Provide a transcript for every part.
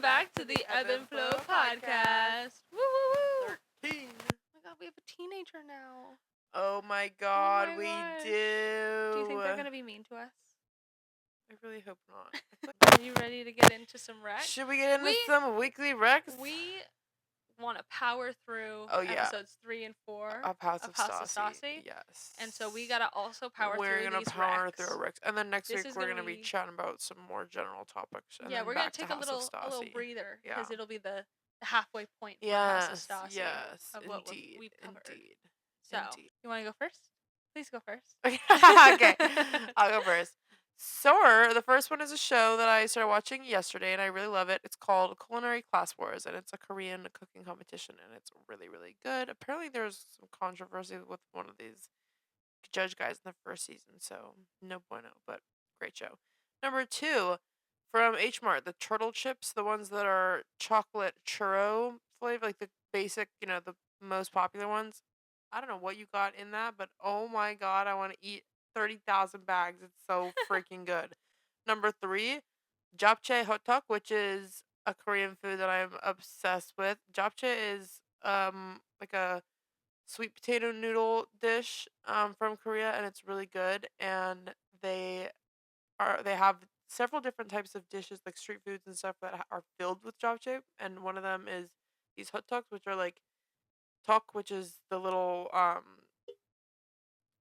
back to the Ebb and Flow Podcast. Woo, woo, woo. 13. Oh my god, we have a teenager now. Oh my god, my we gosh. do. Do you think they're going to be mean to us? I really hope not. Are you ready to get into some recs? Should we get into some weekly recs? We want to power through episodes 3 and 4 of House of Stassi. Yes. And so we got to also power through We're these power recs. through our recs. And then next This week is we're gonna going to be chatting about some more general topics. And yeah, then we're going back to take to a little breather. Because it'll be the halfway point for House of Stassi. Yes, of what we've covered. Indeed. So, you want to go first? Please go first. Okay, I'll go first. So, the first one is a show that I started watching yesterday, and I really love it. It's called Culinary Class Wars, and it's a Korean cooking competition, and it's really, really good. Apparently, there's some controversy with one of these judge guys in the first season, so no bueno, but great show. Number 2, from H Mart, the turtle chips, the ones that are chocolate churro flavor, like the basic, the most popular ones. I don't know what you got in that, but oh my god, I want to eat 30,000 bags. It's so freaking good. Number 3, japchae hotteok, which is a Korean food that I'm obsessed with. Japchae is like a sweet potato noodle dish from Korea, and it's really good. And they have several different types of dishes, like street foods and stuff, that are filled with japchae, and one of them is these hotteoks, which are like tok, which is the little oh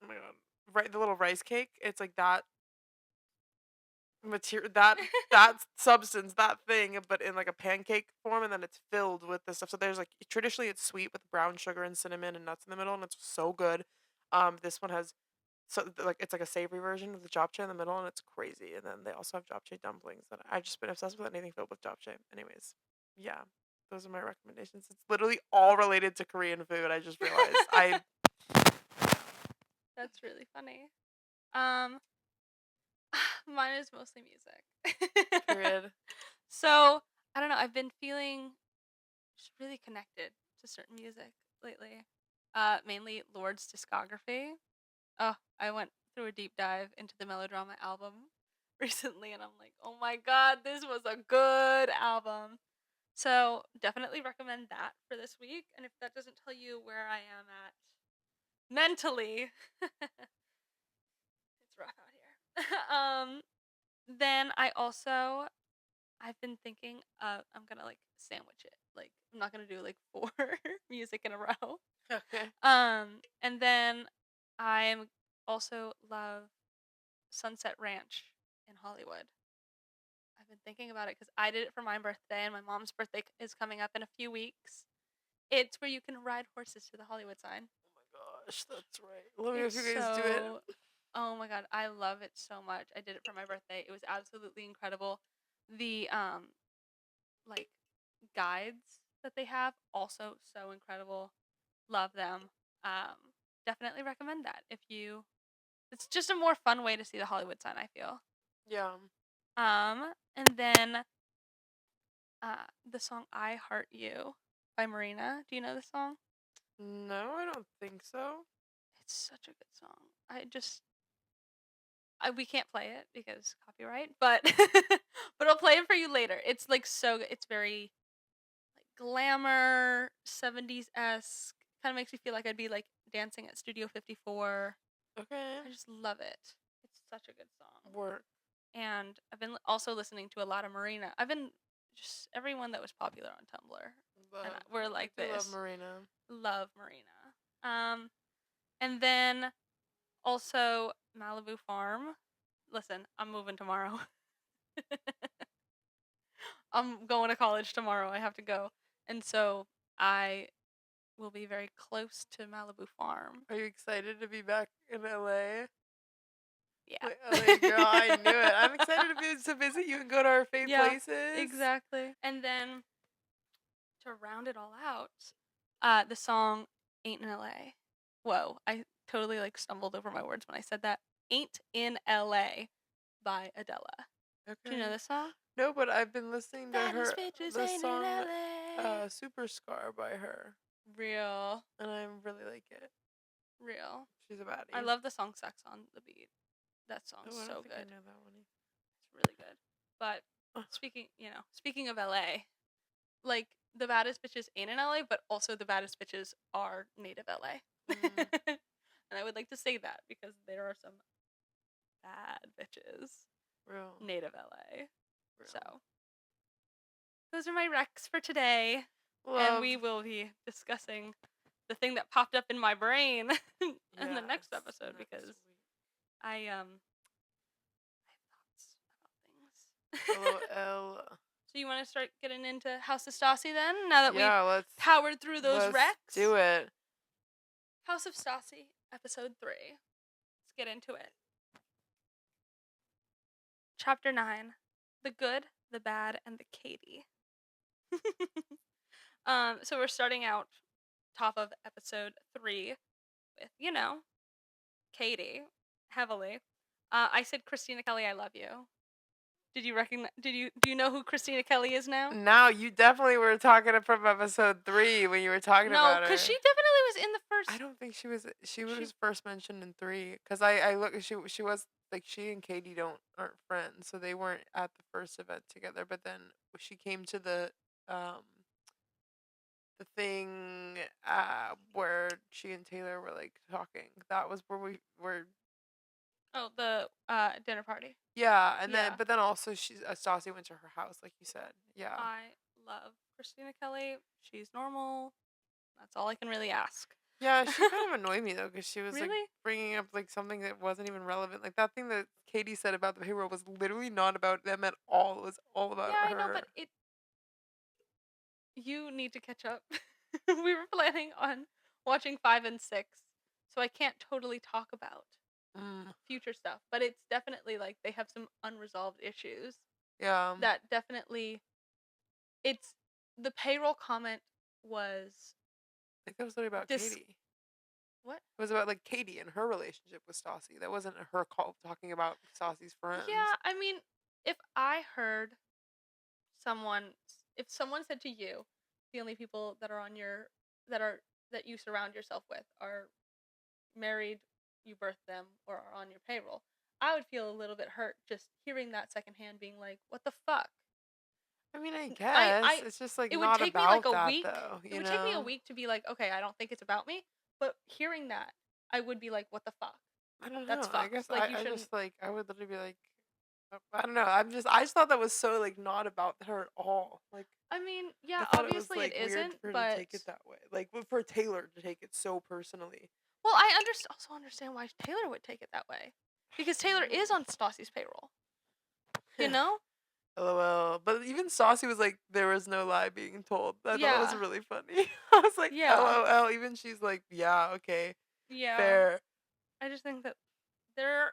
my god, right, the little rice cake. It's like that material, that substance, that thing, but in like a pancake form, and then it's filled with this stuff. So there's like, traditionally it's sweet with brown sugar and cinnamon and nuts in the middle, and it's so good. This one has, so like, it's like a savory version of the japchae in the middle, and it's crazy. And then they also have japchae dumplings that I've just been obsessed with, anything filled with japchae. Anyways, yeah, those are my recommendations. It's literally all related to Korean food. I just realized. That's really funny. Mine is mostly music. Period. So, I don't know, I've been feeling just really connected to certain music lately. Mainly Lord's discography. Oh, I went through a deep dive into the Melodrama album recently, and I'm like, oh my god, this was a good album. So, definitely recommend that for this week. And if that doesn't tell you where I am at mentally, it's rough out here. Then I've been thinking I'm gonna like sandwich it. Like, I'm not gonna do like 4 music in a row. Okay. And then I also love Sunset Ranch in Hollywood. I've been thinking about it because I did it for my birthday, and my mom's birthday is coming up in a few weeks. It's where you can ride horses to the Hollywood sign. Oh my gosh, that's right. Let me know if you guys do it. Oh my god, I love it so much. I did it for my birthday. It was absolutely incredible. The like guides that they have, also so incredible. Love them. Definitely recommend that it's just a more fun way to see the Hollywood sign, I feel. Yeah. And then the song I Heart You by Marina. Do you know the song? No, I don't think so. It's such a good song. We can't play it because copyright, but but I'll play it for you later. It's like it's very like glamour, 70s-esque. Kind of makes me feel like I'd be like dancing at Studio 54. Okay. I just love it. It's such a good song. Work. And I've been also listening to a lot of Marina. I've been just everyone that was popular on Tumblr. And we're like this. Love Marina. Love Marina. And then also Malibu Farm. Listen, I'm moving tomorrow. I'm going to college tomorrow. I have to go. And so I will be very close to Malibu Farm. Are you excited to be back in LA? Yeah. LA girl, I knew it. I'm excited to visit you and go to our favorite places. Exactly. And then to round it all out, the song Ain't in LA. Whoa, I totally like stumbled over my words when I said that. Ain't in LA by Adele. Okay. Do you know this song? No, but I've been listening to the song Super Scar by her. Real. And I really like it. Real. She's a baddie. I love the song Sex on the Beat. That song's so good. I know that one. It's really good. But speaking of LA, like the baddest bitches ain't in LA, but also the baddest bitches are native LA. Mm, And I would like to say that because there are some bad bitches real, native LA. So real. those are my recs for today. And Love. we will be discussing the thing that popped up in my brain in the next Yes, episode next because week. I have thoughts about things. LOL. So you want to start getting into House of Stassi then? Now that we've Yeah, powered through those let's recs? do it. House of Stassi, episode 3. Let's get into it. Chapter 9. The Good, the Bad, and the Katie. So we're starting out top of episode 3 with, Katie, heavily. I said, Christina Kelly, I love you. Did you recognize? Do you know who Christina Kelly is now? Now, you definitely were talking from episode 3 when you were talking No, about her. because she definitely was in the first. I don't think she was. She was first mentioned in 3 because I look. She was like she and Katie aren't friends, so they weren't at the first event together. But then she came to the thing where she and Taylor were like talking. That was where we were. Oh, the dinner party. Yeah, and Yeah. then also Stassi went to her house, like you said. Yeah. I love Christina Kelly. She's normal. That's all I can really ask. Yeah, she kind of annoyed me though, because she was like Really? bringing up like something that wasn't even relevant. Like that thing that Katie said about the payroll was literally not about them at all. It was all about Yeah, her. I know, but you need to catch up. We were planning on watching 5 and 6, so I can't totally talk about future stuff, but it's definitely like they have some unresolved issues Yeah. that definitely it's the payroll comment was I think that was literally about dis Katie. what? It was about like Katie and her relationship with Stassi. That wasn't her call talking about Stassi's friends. Yeah, I mean, if I heard someone if someone said to you the only people that are on your that you surround yourself with are married, you birthed them, or are on your payroll, I would feel a little bit hurt just hearing that secondhand, being like, what the fuck? I mean, I I guess it's just like it would not take me like about a that week. though. It would take me a week to be like, okay, I don't think it's about me. But hearing that, I would be like, what the fuck? I don't That's know. I fucked. guess Like you I shouldn't. just like I would literally be like I don't know. I just thought that was so like not about her at all. Like I mean, I yeah, thought it was obviously it like weird isn't, for her to but take it that way. Like for Taylor to take it so personally. well, I also understand why Taylor would take it that way, because Taylor is on Stassi's payroll. You know? LOL. But even Stassi was like, there was no lie being told. I thought that was Yeah. really funny. I was like, Yeah. LOL. Even she's like, yeah, okay, Yeah. fair. I just think that there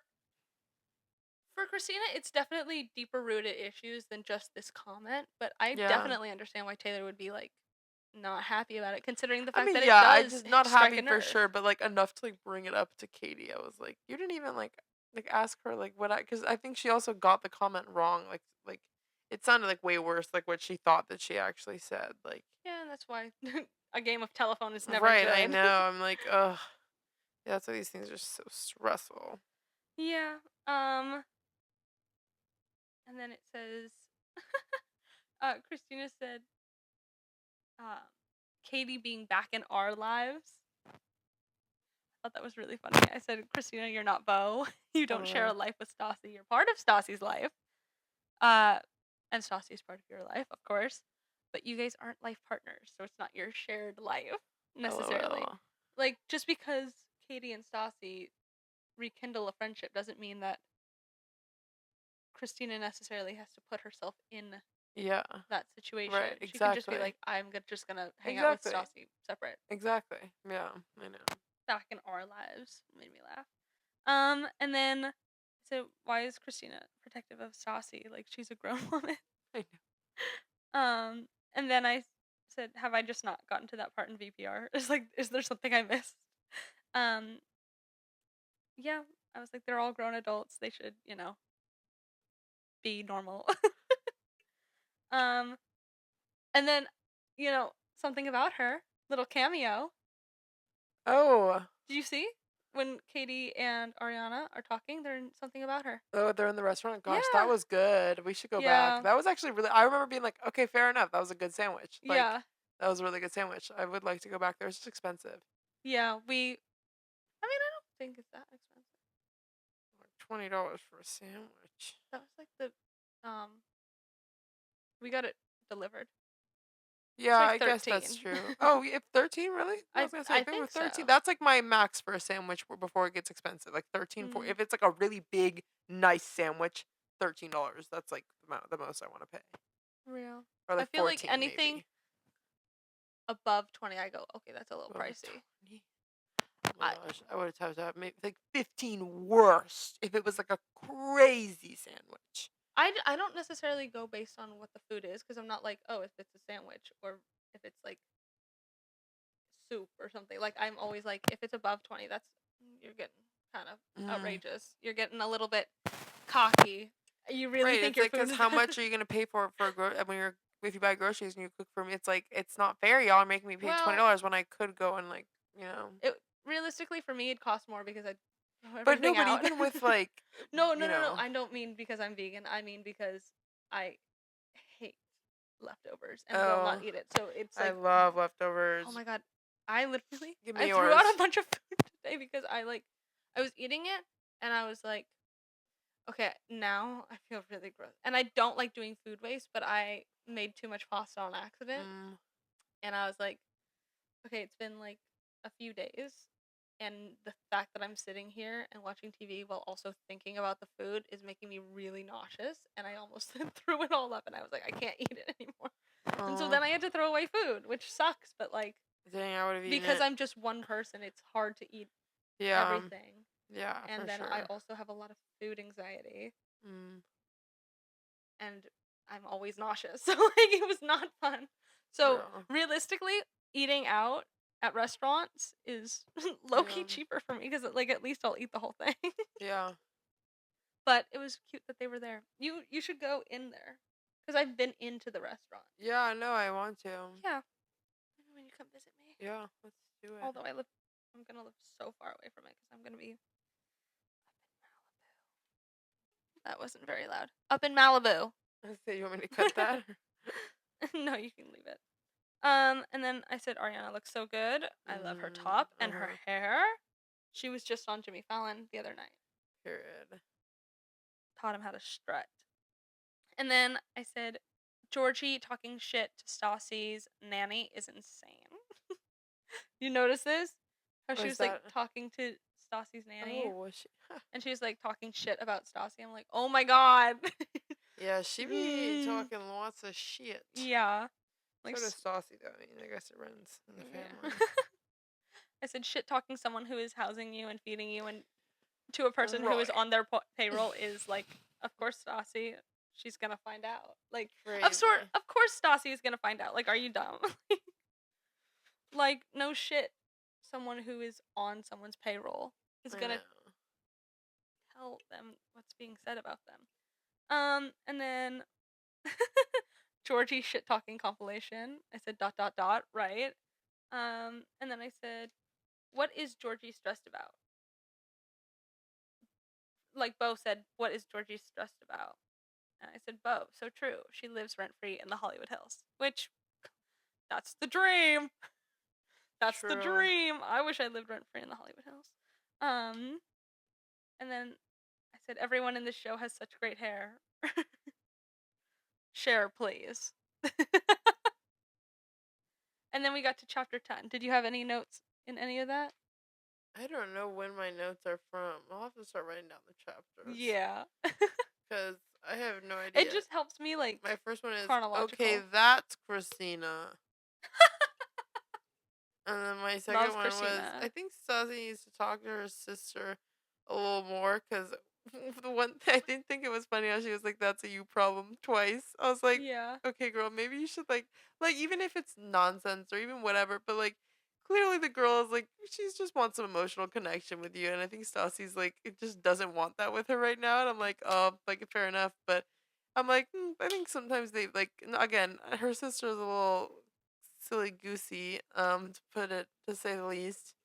for Christina, it's definitely deeper rooted issues than just this comment, but I Yeah. definitely understand why Taylor would be like not happy about it, considering the I fact mean, that yeah, it I does just not strike happy a for nerve. sure, but like enough to like bring it up to Katie. I was like, you didn't even like ask her like what because I think she also got the comment wrong. Like it sounded like way worse like what she thought that she actually said. Like Yeah, and that's why a game of telephone is never right, good. I know. I'm like, ugh. Yeah, that's why these things are so stressful. Yeah. And then it says Christina said Katie being back in our lives. I thought that was really funny. I said, Christina, you're not Bo. You don't share a life with Stassi. You're part of Stassi's life. And Stassi is part of your life, of course. But you guys aren't life partners, so it's not your shared life necessarily. LOL. Like, just because Katie and Stassi rekindle a friendship doesn't mean that Christina necessarily has to put herself in that situation. Right, She can just be exactly. like, I'm just gonna hang out with Stassi separate. Exactly. Yeah, I know. Back in our lives. Made me laugh. And then so why is Christina protective of Stassi? Like she's a grown woman. I know. And then I said, have I just not gotten to that part in VPR? It's like, is there something I missed? Yeah, I was like, they're all grown adults. They should, be normal. And then, something about her little cameo. Oh. Did you see? when Katie and Ariana are talking, they're in something about her. Oh, they're in the restaurant? Gosh, that Yeah. was good. We should go back. Yeah. That was actually really I remember being like, "Okay, fair enough. That was a good sandwich." Like, Yeah. that was a really good sandwich. I would like to go back there. It's just expensive. Yeah. I mean, I don't think it's that expensive. Like $20 for a sandwich. That was like we got it delivered. Yeah, Like I guess that's 13. true. Oh, if 13 really? I was gonna say I if they were think 13, so. that's like my max for a sandwich before it gets expensive. Like 13 for Mm, if it's like a really big, nice sandwich, $13. That's like the most I want to pay. real. Or I like feel like 14 anything maybe. above 20, I go, okay, that's a little Above pricey. 20. Oh my I gosh, I would have told that maybe like 15 worst if it was like a crazy sandwich. I don't necessarily go based on what the food is because I'm not like, oh, if it's a sandwich or if it's like soup or something. Like I'm always like, if it's above 20, you're getting kind of Mm. outrageous. You're getting a little bit cocky. You really Right, think it's your like food because is how that? much are you gonna pay for when you're if you buy groceries and you cook for me? It's like it's not fair. Y'all are making me pay twenty Well, dollars when I could go and like you know. it realistically for me, it costs more because I throw But no, everything but out. even with like No, no, you no, no. know, I don't mean because I'm vegan. I mean because I hate leftovers and will not oh, eat it. So it's I like, love oh leftovers. my god, I literally Give me I threw out a yours. bunch of food today because I was eating it and I was like, okay, now I feel really gross. And I don't like doing food waste, but I made too much pasta on accident Mm, and I was like, okay, it's been like a few days and the fact that I'm sitting here and watching TV while also thinking about the food is making me really nauseous and I almost threw it all up and I was like, I can't eat it anymore. And so oh, then I had to throw away food, which sucks, but like dang, I would have eaten because it. I'm just one person, it's hard to eat Yeah, everything. yeah, And for then I sure. also have a lot of food anxiety Mm, and I'm always nauseous. So like it was not fun. So yeah, realistically, eating out at restaurants is low key yeah, cheaper for me because like at least I'll eat the whole thing. yeah, But it was cute that they were there. You should go in there because I've been into the restaurant. yeah. I know. I want to. Yeah, when you come visit me. Yeah, let's do it. Although I'm gonna live so far away from it because I'm gonna be. That wasn't very loud. Up in Malibu. So you want me to cut that? No, you can leave it. And then I said Ariana looks so good. I love her Mm, top and her uh-huh. hair. She was just on Jimmy Fallon the other night. Period. Taught him how to strut. And then I said Georgie talking shit to Stassi's nanny is insane. You notice this? How What she is was like that? talking to Stassi's Oh, nanny was she? and she was like talking shit about Stassi. I'm like, oh my god. Yeah, she be Mm, talking lots of shit. yeah. Like, So does Stassi, though. I mean, I guess it runs in the yeah. family. I said shit talking someone who is housing you and feeding you and to a person who is Right. on their payroll is like, of course, Stassi, she's gonna find out. Like, Crazy. of course, Stassi is gonna find out. Like, are you dumb? Like, no shit. Someone who is on someone's payroll is I gonna know. tell them what's being said about them. And then Georgie shit talking compilation. I said dot dot dot, right? And then I said, what is Georgie stressed about? Like Bo said, what is Georgie stressed about? And I said, Bo, so true. She lives rent free in the Hollywood Hills. Which that's the dream. That's the True. dream. I wish I lived rent free in the Hollywood Hills. Um, and then I said, everyone in this show has such great hair. Share, please. And then we got to chapter 10. Did you have any notes in any of that? I don't know when my notes are from. I'll have to start writing down the chapters. Yeah. Because I have no It idea. just helps me like My first one is, okay, chronological. that's Christina. And then my second Love one was, I Christina. think Stassi needs to talk to her sister a little more because the one thing I didn't think it was funny how she was like, "That's a you problem" twice. I was like, Yeah. okay, girl, maybe you should like even if it's nonsense or even whatever, but like clearly the girl is like she's just wants some emotional connection with you, and I think Stassi's like it just doesn't want that with her right now, and I'm like, oh, like fair enough, but I'm like, I think sometimes they like again, her sister's a little silly goosey, to put it to say the least.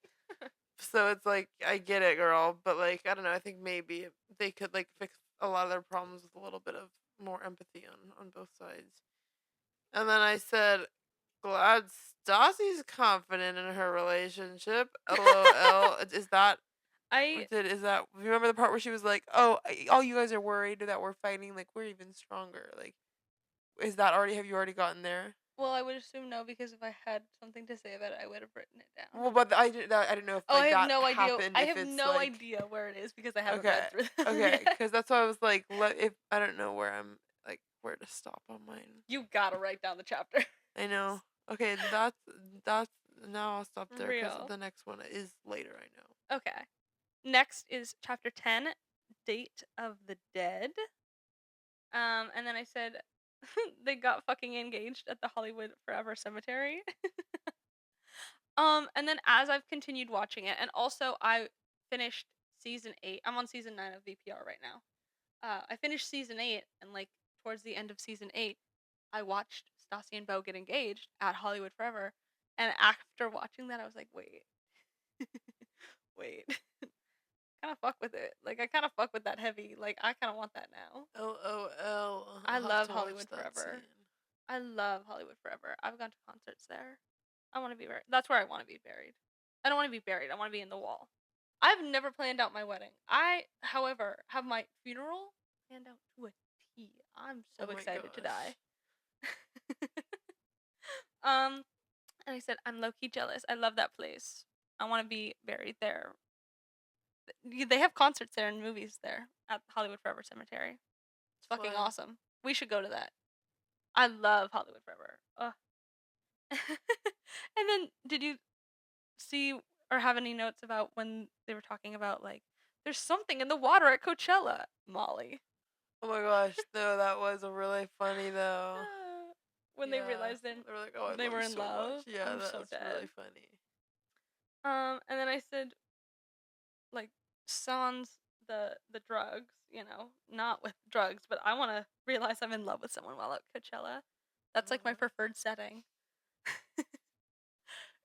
So it's like, I get it, girl, but, like, I don't know, I think maybe they could, like, fix a lot of their problems with a little bit of more empathy on both sides. And then I said, "Glad Stassi's confident in her relationship, LOL." Is that I remember the part where she was like, "Oh, all you guys are worried that we're fighting, like, we're even stronger." Like, have you already gotten there? well, I would assume no because if I had something to say about it, I would have written it down. Well, but I didn't know if, Oh, I like, have that no idea. happened, I if have it's, no like idea where it is because I haven't okay, read through them okay, yet. because that's why I was like, if I don't know where I'm, like, where to stop on mine. You gotta write down the chapter. I know. Okay, that's now I'll stop there because Real. the next one is later, I know. Okay. Next is chapter 10, Date of the Dead. And then I said they got fucking engaged at the Hollywood Forever Cemetery. And then as I've continued watching it, and also I finished season 8. I'm on season 9 of VPR right now. I finished season 8, and like towards the end of season 8, I watched Stassi and Beau get engaged at Hollywood Forever. And after watching that, I was like, wait, wait, kind of fuck with it. Like I kind of fuck with that heavy. Like I kind of want that now. LOL. I I'll have love to watch Hollywood that Forever. scene. I love Hollywood Forever. I've gone to concerts there. I want to be buried. That's where I want to be buried. I don't want to be buried. I want to be in the wall. I've never planned out my wedding. I, however, have my funeral planned out to a T. I'm so Oh my excited to die. gosh. um, and I said I'm low key jealous. I love that place. I want to be buried there. They have concerts there and movies there at Hollywood Forever Cemetery. It's fucking Fun. awesome. We should go to that. I love Hollywood Forever. Ugh. And then, did you see or have any notes about when they were talking about like there's something in the water at Coachella, Molly? Oh my gosh, no, that was really funny though. When they Yeah. realized then They were like, "Oh, I they love were you in so much." love. Yeah, I'm that so was dead. really funny. And then I said like sans the drugs, not with drugs, but I want to realize I'm in love with someone while at Coachella. That's like my Mhm. preferred setting.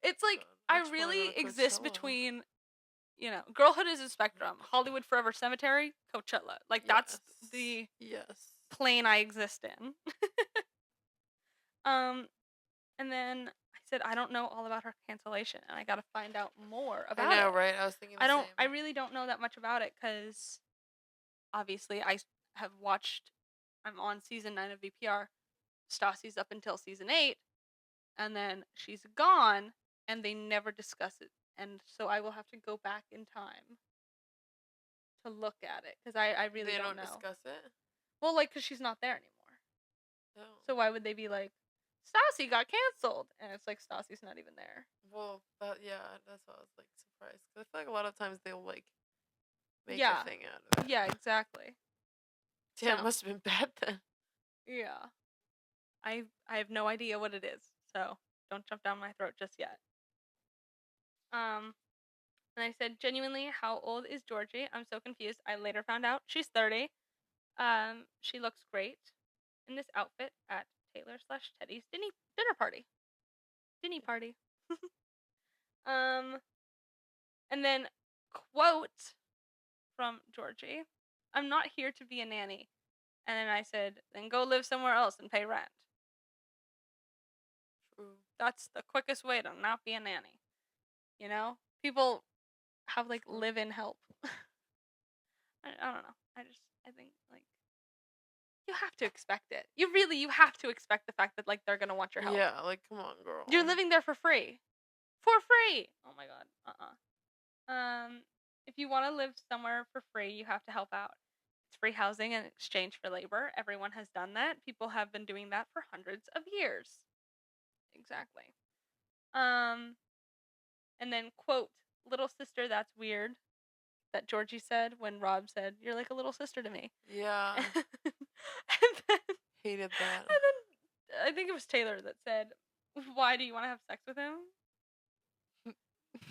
It's like God, I watch when I go really to exist Coachella. between girlhood is a spectrum. Hollywood Forever Cemetery, Coachella. Like that's Yes. the Yes. plane I exist in. um, and then I said I don't know all about her cancellation, and I got to find out more I about know, it. right? I was thinking the I don't. I same. really don't know that much about it because obviously have watched. I'm on season 9 of VPR. Stassi's up until season 8, and then she's gone, and they never discuss it. And so I will have to go back in time to look at it because I really They don't don't know. discuss it? Well, like, because she's not there anymore. Oh. So why would they be like, Stassi got canceled? And it's like, Stassi's not even there. Well, yeah, that's why I was, like, surprised. 'Cause I feel like a lot of times they'll, like, make a Yeah. thing out of it. Yeah, exactly. Damn, So, must have been bad then. yeah. I have no idea what it is. So don't jump down my throat just yet. Um, and I said, genuinely, how old is Georgie? I'm so confused. I later found out she's 30. She looks great in this outfit at Taylor/Teddy's dinner party. Dinny party. Um, and then quote from Georgie, I'm not here to be a nanny. And then I said, then go live somewhere else and pay rent. True. That's the quickest way to not be a nanny. People have like True. live in help. I don't know. I think like you have to expect it. You have to expect the fact that like they're gonna want your help. Yeah, like, come on, girl. You're living there for free. For free. Oh my god. If you want to live somewhere for free, you have to help out. It's free housing in exchange for labor. Everyone has done that. People have been doing that for hundreds of years. Exactly. Um, and then quote, little sister, that's weird. That Georgie said when Rob said, "You're like a little sister to me." Yeah. and then, Hated that. and then I think it was Taylor that said, "Why do you want to have sex with him?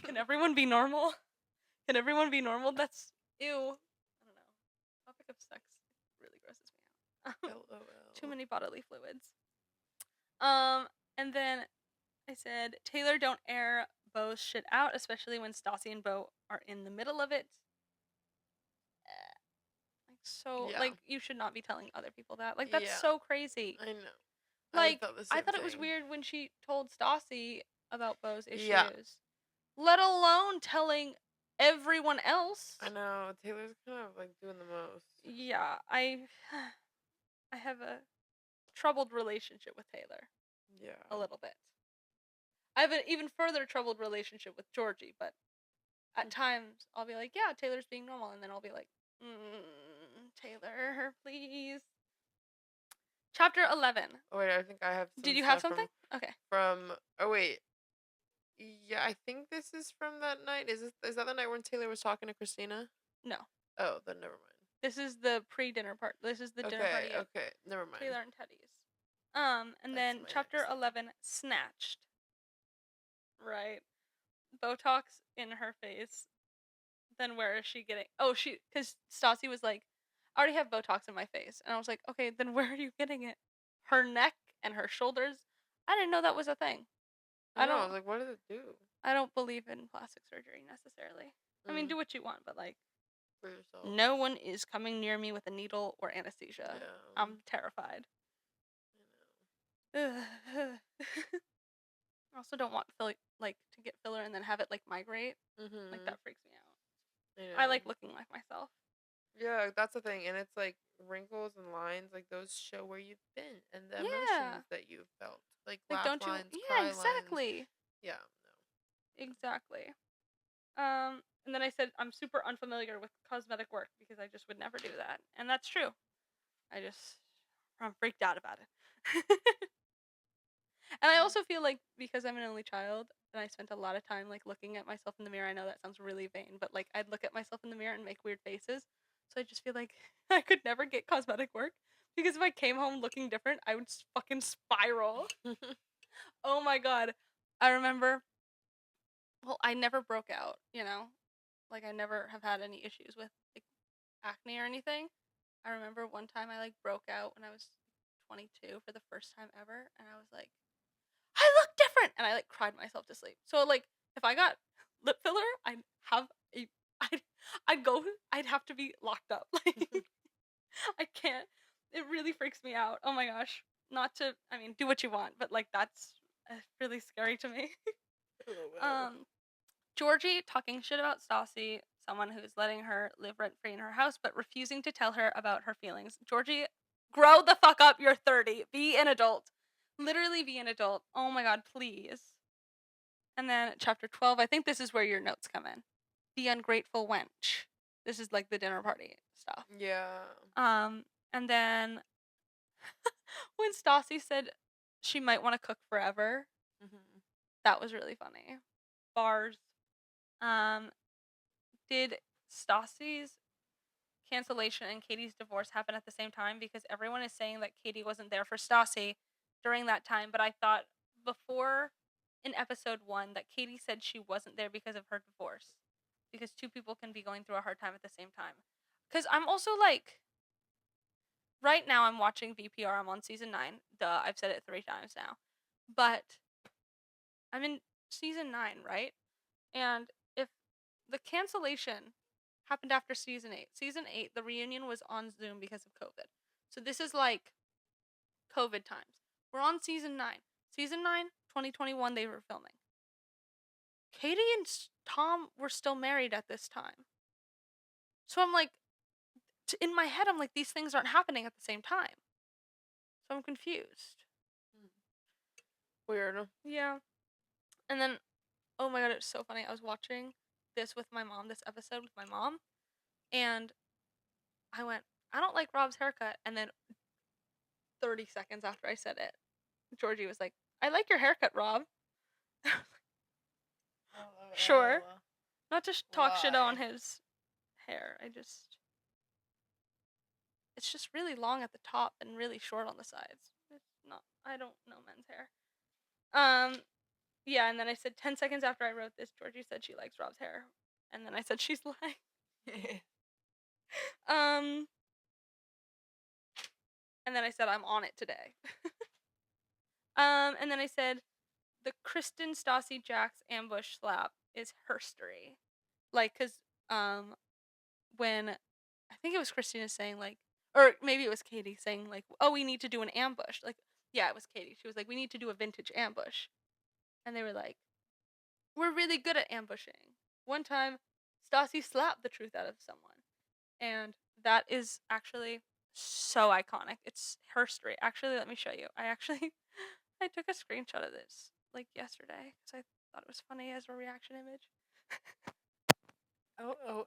Can everyone be normal? Can everyone be normal?" That's ew. I don't know. Topic of sex really grosses me out. LOL. Too many bodily fluids. Um, and then I said, Taylor, don't air Beau's shit out, especially when Stassi and Beau are in the middle of it. Yeah. Like, you should not be telling other people that. Like, that's Yeah. so crazy. I know. Like, I thought the I same thought it was thing. weird when she told Stassi about Beau's issues. Yeah. Let alone telling everyone else. I know. Taylor's kind of like doing the most. Yeah, I have a troubled relationship with Taylor. Yeah. A little bit. I have an even further troubled relationship with Georgie, but at times I'll be like, yeah, Taylor's being normal, and then I'll be like, Taylor, please. Chapter 11. Oh wait, I think I have some Did you stuff have something? Okay. oh wait. Yeah, I think this is from that night. Is that the night when Taylor was talking to Christina? No. Oh, then never mind. This is the pre-dinner part. This is the dinner party at Okay, never mind. Taylor and Teddy's. And That's then my chapter next thing. 11, Snatched. Right. Botox in her face. Then where is she getting... Oh, because Stassi was like, I already have Botox in my face. And I was like, okay, then where are you getting it? Her neck and her shoulders? I didn't know that was a thing. I was like, what does it do? I don't believe in plastic surgery necessarily. I mean, do what you want, but like... For yourself. No one is coming near me with a needle or anesthesia. Yeah. I'm terrified. I also don't want to get filler and then have it like migrate. Like that freaks me out. I like looking like myself. Yeah, that's the thing, and it's like wrinkles and lines, like those show where you've been and the emotions that you've felt, like laugh don't lines, you? cry Yeah, exactly. lines. Yeah, no. Exactly. And then I said I'm super unfamiliar with cosmetic work because I just would never do that, and that's true. I'm freaked out about it. And I also feel like because I'm an only child and I spent a lot of time like looking at myself in the mirror, I know that sounds really vain, but like I'd look at myself in the mirror and make weird faces. So I just feel like I could never get cosmetic work because if I came home looking different, I would fucking spiral. Oh my god. I remember, well, I never broke out, you know? Like I never have had any issues with like acne or anything. I remember one time I like broke out when I was 22 for the first time ever, and I was like, I look different, and I like cried myself to sleep. So like, if I got lip filler, I'd have to be locked up. Like, I can't. It really freaks me out. Oh my gosh. Not to, I mean, do what you want, but like that's really scary to me. Georgie talking shit about Stassi, someone who's letting her live rent free in her house, but refusing to tell her about her feelings. Georgie, grow the fuck up. You're 30. Be an adult. Literally be an adult. Oh my god, please. And then chapter 12, I think this is where your notes come in. The ungrateful wench. This is like the dinner party stuff. Yeah. And then when Stassi said she might want to cook forever, that was really funny. Bars. Did Stassi's cancellation and Katie's divorce happen at the same time? Because everyone is saying that Katie wasn't there for Stassi during that time, but I thought before in episode 1 that Katie said she wasn't there because of her divorce. Because two people can be going through a hard time at the same time. Because I'm also like, right now I'm watching VPR. I'm on season 9. Duh, I've said it 3 times now. But I'm in season 9, right? And if the cancellation happened after season 8. Season 8, the reunion was on Zoom because of COVID. So this is like COVID times. We're on season 9. Season 9, 2021, they were filming. Katie and Tom were still married at this time. So I'm like, in my head, I'm like, these things aren't happening at the same time. So I'm confused. Weird. Yeah. And then, oh my god, it's so funny. I was watching this episode with my mom, and I went, I don't like Rob's haircut. And then 30 seconds after I said it, Georgie was like, I like your haircut, Rob. Sure. Not to talk shit on his hair. It's just really long at the top and really short on the sides. I don't know men's hair. Yeah, and then I said 10 seconds after I wrote this, Georgie said she likes Rob's hair. And then I said she's lying. And then I said I'm on it today. And then I said the Kristen Stassi Jax ambush slap is herstory. Like, cause when I think it was Christina saying like, or maybe it was Katie saying like, oh, we need to do an ambush. Like, yeah, it was Katie. She was like, we need to do a vintage ambush, and they were like, we're really good at ambushing. One time, Stassi slapped the truth out of someone, and that is actually so iconic. It's her story. Actually, let me show you. I took a screenshot of this like yesterday because I thought it was funny as a reaction image. LOL.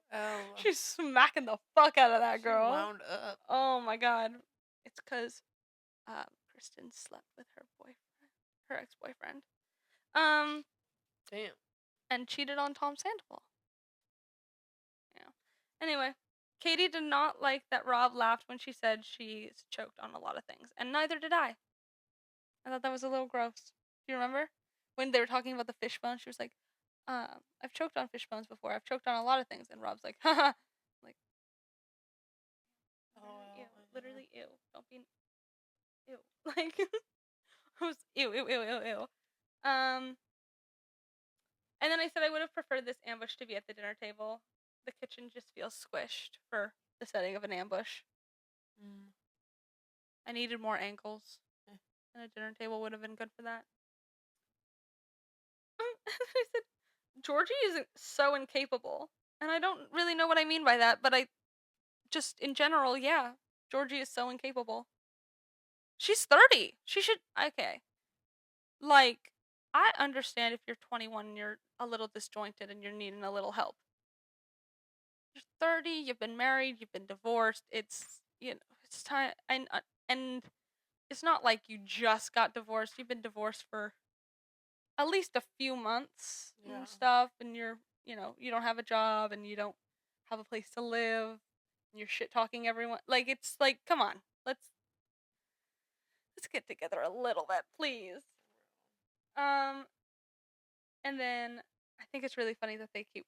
She's smacking the fuck out of that She girl. wound up. Oh my god. It's because Kristen slept with her boyfriend, her ex-boyfriend. Damn. And cheated on Tom Sandoval. Yeah. Anyway, Katie did not like that Rob laughed when she said she's choked on a lot of things, and neither did I. I thought that was a little gross. Do you remember when they were talking about the fish bone? She was like, I've choked on fish bones before. I've choked on a lot of things. And Rob's like, haha. Like, ew. Literally, ew. Don't be, ew. Like, I was, ew, ew, ew, ew, ew. And then I said I would have preferred this ambush to be at the dinner table. The kitchen just feels squished for the setting of an ambush. I needed more ankles. And a dinner table would have been good for that. I said, Georgie is so incapable. And I don't really know what I mean by that, but I just, in general, yeah. Georgie is so incapable. She's 30. She should, okay. Like, I understand if you're 21 and you're a little disjointed and you're needing a little help. You're 30, you've been married, you've been divorced. It's, it's time, and it's not like you just got divorced. You've been divorced for at least a few months and stuff, and you don't have a job and you don't have a place to live, and you're shit talking everyone. Like, it's like, come on, let's get together a little bit, please. And then I think it's really funny that they keep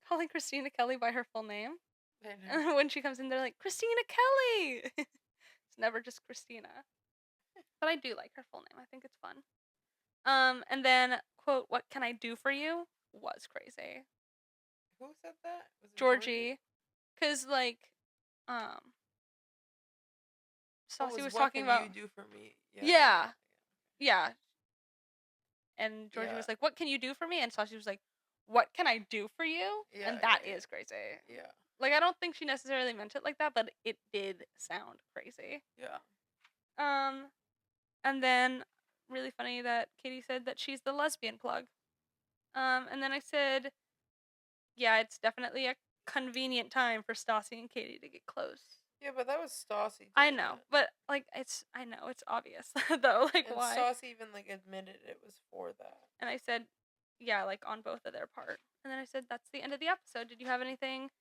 calling Christina Kelly by her full name. And when she comes in, they're like, Christina Kelly! It's never just Christina. But I do like her full name. I think it's fun. And then, quote, what can I do for you? Was crazy. Who said that? Was it Georgie. Because, like, Stassi was talking about... What can you do for me? Yeah. And Georgie was like, what can you do for me? And Stassi was like, what can I do for you? And that is crazy. Yeah. Like, I don't think she necessarily meant it like that, but it did sound crazy. Yeah. And then, really funny that Katie said that she's the lesbian plug. And then I said, yeah, it's definitely a convenient time for Stassi and Katie to get close. Yeah, but that was Stassi. I know, but like it's obvious though. Like, and why? Stassi even like admitted it was for that. And I said, yeah, like on both of their part. And then I said, that's the end of the episode. Did you have anything?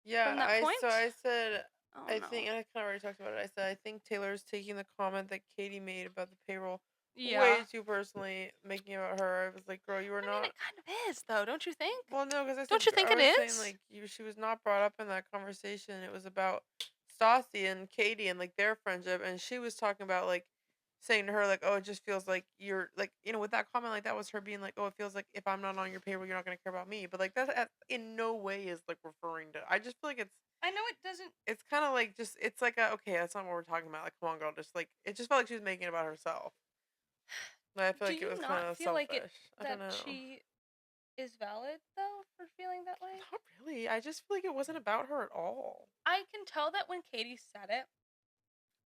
Yeah, from that point? So I said, Oh, I no. think, and I kind of already talked about it. I said I think Taylor's taking the comment that Katie made about the payroll way too personally, making it about her. I was like, girl, you were not. I mean, it kind of is though, don't you think? Well, no, because I said, don't you think I it was is? saying, like, she was not brought up in that conversation. It was about Stassi and Katie and like their friendship, and she was talking about like saying to her like, oh, it just feels like you're like, with that comment, like that was her being like, oh, it feels like if I'm not on your payroll, you're not gonna care about me. But like that in no way is like referring to. I just feel like it's. I know it doesn't. It's kind of like just it's like okay, that's not what we're talking about. Like, come on, girl, just like it just felt like she was making it about herself. But I feel like it was kind of selfish. Like I don't know. She is valid though for feeling that way? Not really. I just feel like it wasn't about her at all. I can tell that when Katie said it,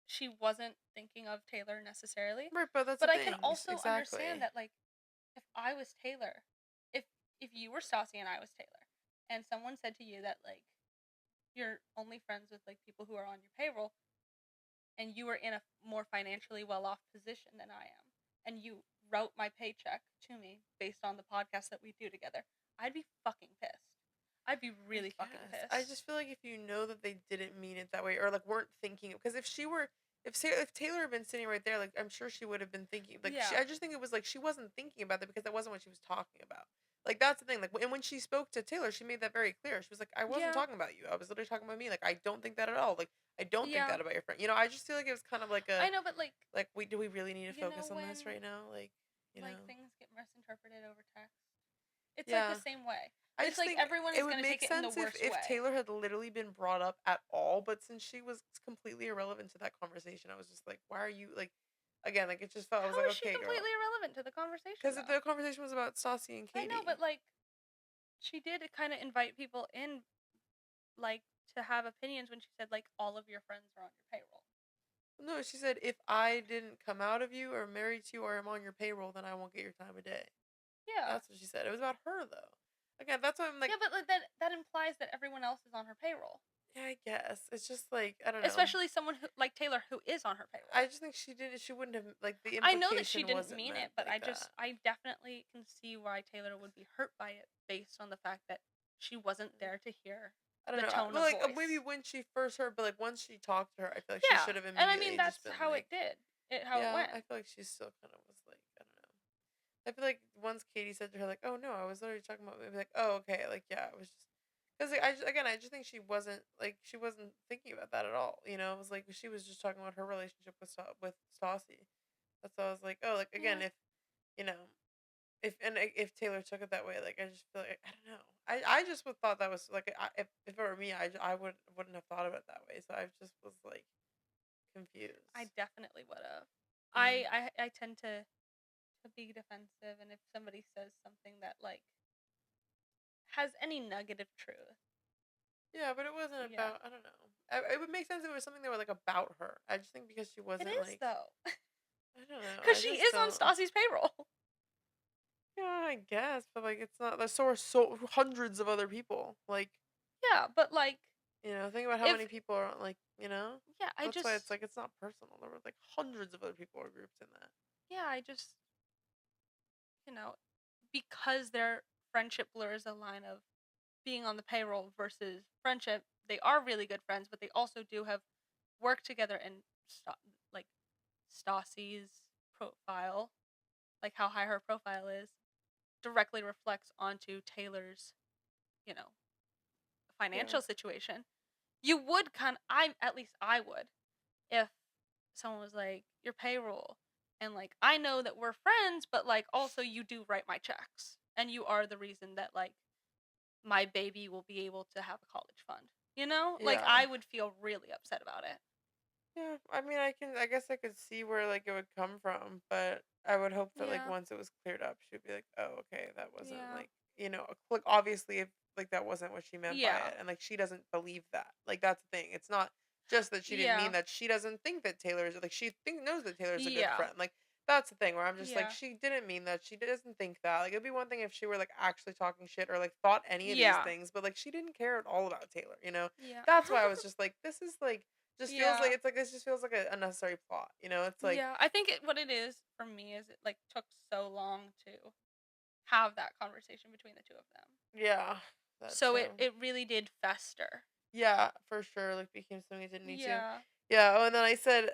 she wasn't thinking of Taylor necessarily. Right, but that's But the I thing. can also exactly. understand that, like, if I was Taylor, if you were Stassi and I was Taylor, and someone said to you that, like, you're only friends with, like, people who are on your payroll, and you were in a more financially well-off position than I am, and you wrote my paycheck to me based on the podcast that we do together, I'd be fucking pissed. I'd be really fucking pissed. I just feel like if you know that they didn't mean it that way, or like weren't thinking, because if Taylor had been sitting right there, like I'm sure she would have been thinking, like I just think it was like she wasn't thinking about that because that wasn't what she was talking about. Like that's the thing. Like and when she spoke to Taylor, she made that very clear. She was like, I wasn't talking about you. I was literally talking about me. Like I don't think that at all. Like I don't think that about your friend. I just feel like it was kind of like a. I know, but like do we really need to focus on this right now? Like. you like know? things get misinterpreted over text. It's like the Yeah. same way. I It's just like think everyone it is would gonna make take it in the sense if worst way. Taylor had literally been brought up at all, but since she was completely irrelevant to that conversation, I was just like, why are you like, again, like it just felt I was How like, is she okay, girl, completely irrelevant to the conversation because though? the conversation was about Stassi and I know, Katie. but like she did kind of invite people in, like to have opinions when she said like all of your friends are on your payroll. No, she said if I didn't come out of you or married to you or am on your payroll, then I won't get your time of day. Yeah. That's what she said. It was about her though. Again, that's why I'm like, Yeah, but like, that implies that everyone else is on her payroll, yeah, I guess it's just like I don't know. especially someone who like Taylor who is on her I payroll. just think she didn't. She wouldn't have like the I know that she implication didn't wasn't mean meant it, but like that. I definitely can see why Taylor would be hurt by it based on the fact that she wasn't there to hear I don't the know. tone Well, of like maybe voice. when she first heard, but like once she talked to her, I feel like she Yeah, should have and I mean immediately that's just been how it like, did. How it yeah. went. I feel like she still kind of was like, I don't know. I feel like once Katie said to her like, "Oh no, I was literally talking about," maybe like, "Oh okay, like yeah, it was just." Because like, I just think she wasn't thinking about that at all. You know, it was like she was just talking about her relationship with Stassi. That's why I was like, oh, like again, Yeah. if you know, if Taylor took it that way, like I just feel like I don't know. I just would thought that was like if it were me, I wouldn't have thought of it that way. So I just was like I confused. definitely would have. Mm. I tend to be defensive, and if somebody says something that like has any nugget of truth, Yeah, but it wasn't yeah, about. I don't know. It would make sense if it was something that were like about her. I just think because she it wasn't is like though, I don't know. because I she just is on don't. Stassi's payroll. Yeah, I guess, but like it's not. There's so hundreds of other people. Like Yeah, but like think about how if many people are on, like yeah, I That's why it's just like it's not personal. There were like hundreds of other people are grouped in that. yeah, I just you know because their friendship blurs the line of being on the payroll versus friendship. They are really good friends, but they also do have worked together and like Stassi's profile, like how high her profile is, directly reflects onto Taylor's, you know, Yeah. financial situation. You would I at least I would if someone was like your payroll and like I know that we're friends, but like also you do write my checks and you are the reason that like my baby will be able to have a college fund. You know? Like Yeah. I would feel really upset about it. Yeah. I mean, I guess I could see where like it would come from, but I would hope that like Yeah. once it was cleared up, she'd be like, oh, okay, that wasn't Yeah. like like obviously if like that wasn't what she meant by Yeah. it, and like she doesn't believe that. Like that's the thing. It's not just that she didn't mean Yeah. that. She doesn't think that Taylor's like knows that Taylor's a good Yeah. friend. Like that's the thing where I'm just like Yeah. she didn't mean that. She doesn't think that. Like it'd be one thing if she were like actually talking shit or like thought any of these Yeah. things, but like she didn't care at all about Taylor. Yeah. That's why I was just like, this is like just feels like Yeah. it's like this just feels like a unnecessary plot. It's like Yeah. I think what it is for me is it like took so long to have that conversation between the two of them. yeah, that So too. it really did fester. Yeah, for sure. Like became something it didn't need to. Yeah. Yeah. Oh, and then I said,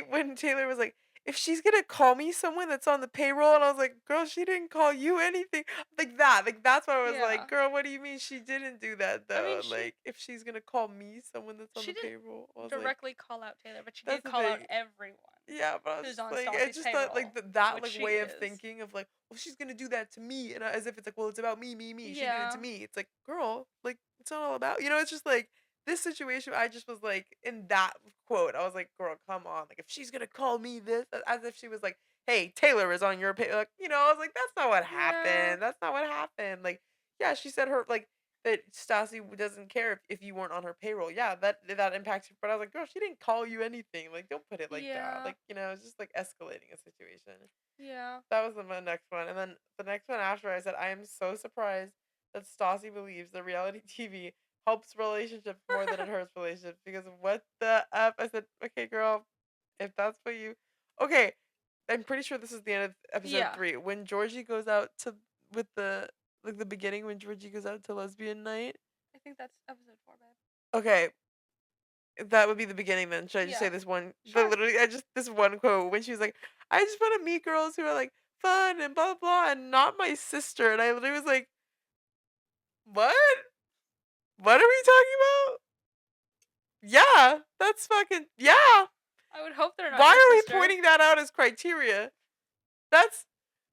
when Taylor was like, if she's gonna call me someone that's on the payroll, and I was like, girl, she didn't call you anything like that. Like that's why I was like, Yeah. girl, what do you mean she didn't do that I mean though? Like if she's gonna call me someone that's on she the didn't payroll, I was like, directly call out Taylor, but she did that's the call out thing. everyone Yeah, but I was who's just on like, I Stassi's just thought like payroll, that which like she way of is. thinking of like, well, she's gonna do that to me, and as if it's like, well, it's about me, me, me. She did it to Yeah. me. It's like, girl, like it's not all about It's just like this situation. I just was like in that quote. I was like, girl, come on. Like if she's gonna call me this, as if she was like, hey, Taylor is on your pay. Like I was like, that's not what Yeah. happened. That's not what happened. Like yeah, she said her like that Stassi doesn't care if you weren't on her payroll. Yeah, that impacts you. But I was like, girl, she didn't call you anything. Like, don't put it like that. Yeah. Like, it's just like escalating a situation. Yeah. That was my next one. And then the next one after I said, I am so surprised that Stassi believes that reality TV helps relationships more than it hurts relationships because of what the F. I said, okay, girl, if that's what you. Okay, I'm pretty sure this is the end of episode Yeah. 3. When Georgie goes out with the beginning when Georgie goes out to lesbian night. I think that's episode 4, babe. Okay, that would be the beginning then. Should I just say Yeah. this one? Sure. Literally, I just this one quote when she was like, "I just want to meet girls who are like fun and blah blah, blah and not my sister." And I literally was like, "What? What are we talking about?" Yeah, that's fucking yeah. I would hope they're not Why your are we sister. pointing that out as criteria? That's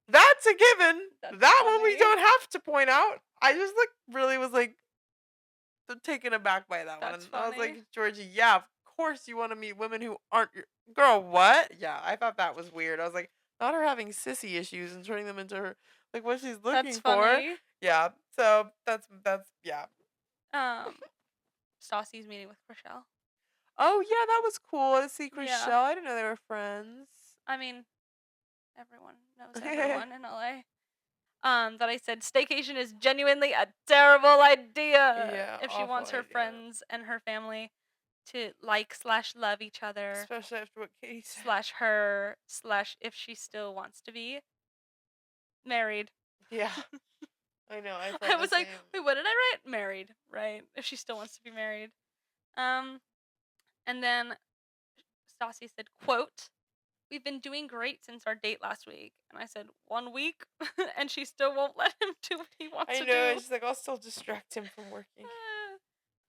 a given. That's That one we funny. don't have to point out. I just really was taken aback by that one. That's And I was funny. like, Georgie, yeah, of course you want to meet women who aren't your girl. What? Yeah, I thought that was weird. I was like, not her having sissy issues and turning them into her what she's looking That's for. funny. Yeah. So that's yeah. Stassi's meeting with Chriselle. Oh yeah, that was cool to see Chriselle. Yeah. I didn't know they were friends. I mean, everyone knows everyone in LA. That I said staycation is genuinely a terrible idea. Yeah, If she awful wants her idea. friends and her family to /love each other, Especially after what Katie said. /her / if she still wants to be married. Yeah. I know. I was like, wait, what did I write? Married, right? If she still wants to be married. And then Stassi said, quote, "We've been doing great since our date last week." And I said, 1 week? And she still won't let him do what he wants to do. I know. She's like, I'll still distract him from working.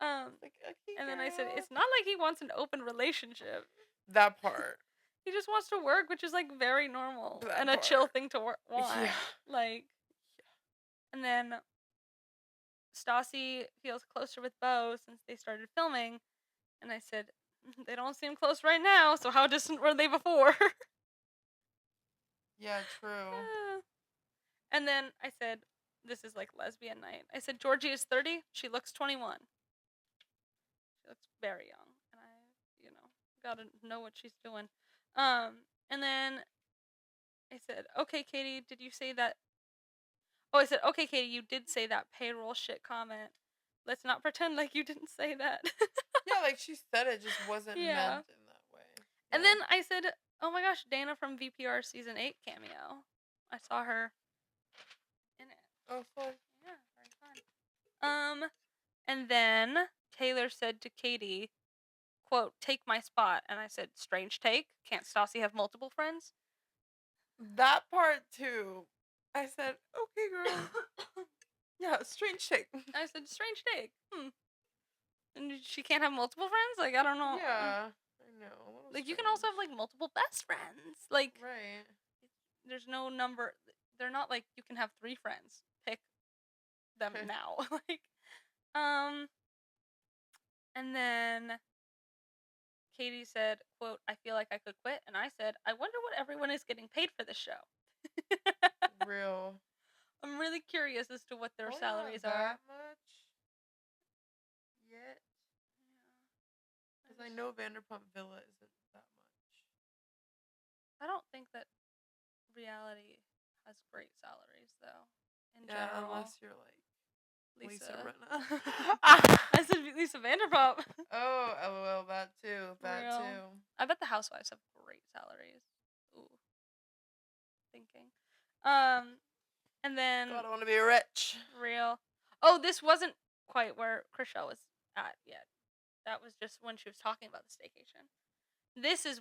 Okay, and then I said, it's not like he wants an open relationship. That part. He just wants to work, which is very normal and part. a chill thing to want. Yeah. And then Stassi feels closer with Beau since they started filming. And I said, they don't seem close right now, so how distant were they before? Yeah, true. And then I said, this is lesbian night. I said, Georgie is 30. She looks 21. She looks very young. And I, gotta know what she's doing. And then I said, okay, Katie, did you say that? Oh, I said, okay, Katie, you did say that payroll shit comment. Let's not pretend like you didn't say that. Yeah, she said it just wasn't meant in that way. Yeah. And then I said, oh my gosh, Dana from VPR season 8 cameo. I saw her in it. Oh, fun. Yeah, very fun. And then Taylor said to Katie, quote, "Take my spot." And I said, strange take. Can't Stassi have multiple friends? That part too. I said, okay, girl. Yeah, strange take. I said, strange take. And she can't have multiple friends? I don't know. Yeah, I know. You can also have multiple best friends. Right. There's no number. They're not you can have 3 friends. Pick them now. And then Katie said, quote, "I feel like I could quit." And I said, I wonder what everyone is getting paid for this show. Real. I'm really curious as to what their salaries not are. That much yet? Yeah. Because I know Vanderpump Villa isn't that much. I don't think that reality has great salaries, though. In general. Unless you're Lisa Rinna. I said Lisa Vanderpump. Oh, LOL, that too. I bet the housewives have great salaries. Ooh. Thinking. And then God, I want to be rich. Real. Oh, this wasn't quite where Chriselle was at yet. That was just when she was talking about the staycation. This is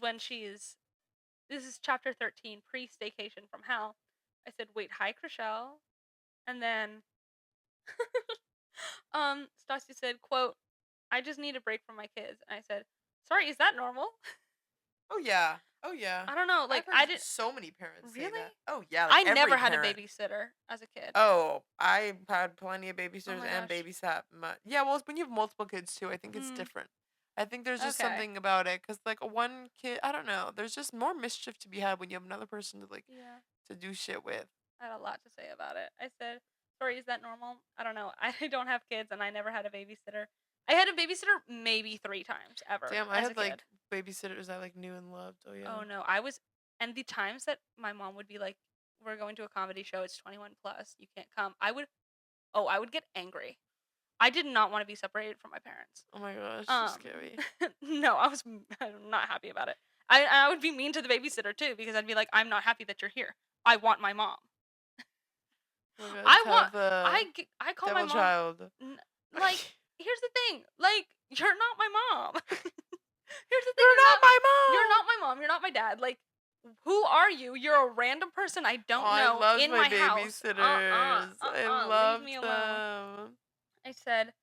chapter 13, pre-staycation from hell. I said, wait, hi, Chriselle. And then Stassi said, quote, "I just need a break from my kids." And I said, sorry, is that normal? Oh yeah. I don't know. I did so many parents say that. Oh yeah. I never had a babysitter as a kid. Oh, I had plenty of babysitters and babysat. Yeah, well, when you have multiple kids too, I think it's different. I think there's just something about it because one kid, I don't know. There's just more mischief to be had when you have another person to to do shit with. I had a lot to say about it. I said, sorry, is that normal? I don't know. I don't have kids and I never had a babysitter. I had a babysitter maybe 3 times ever. Damn, I had babysitters I knew and loved. Oh yeah. Oh no, and the times that my mom would be like, we're going to a comedy show, it's 21 plus, you can't come. I would get angry. I did not want to be separated from my parents. Oh my gosh, that's scary. No, I'm not happy about it. I would be mean to the babysitter too because I'd be like, I'm not happy that you're here. I want my mom. I call my mom. Child. Here's the thing. You're not my mom. Here's the thing. You're not my mom. You're not my mom. You're not my dad. Who are you? You're a random person I don't know I in my babysitters. house. I love leave me alone. I said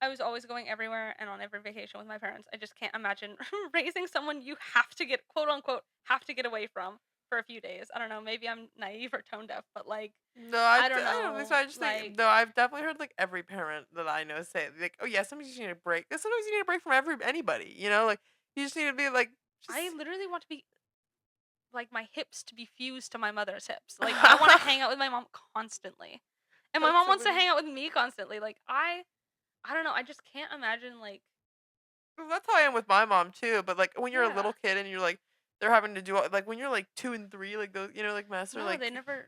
I was always going everywhere and on every vacation with my parents. I just can't imagine raising someone you have to get, quote unquote, have to get away from. for a few days. I don't know. Maybe I'm naive or tone deaf, but like, No, I don't I don't think so. know. I just think Like, no. I've definitely heard like every parent that I know say like, "Oh yeah, sometimes you just need a break." Sometimes you need a break from anybody. You know, like you just need to be like just. I literally want to be like my hips to be fused to my mother's hips. Like, I want to hang out with my mom constantly, and my That's mom so wants to funny. hang out with me constantly. Like, I don't know. I just can't imagine like, Well, that's how I am with my mom too. But like when you're a yeah. little kid and you're like they're having to do like when you're like 2 and 3, like those like mess or No, like they never.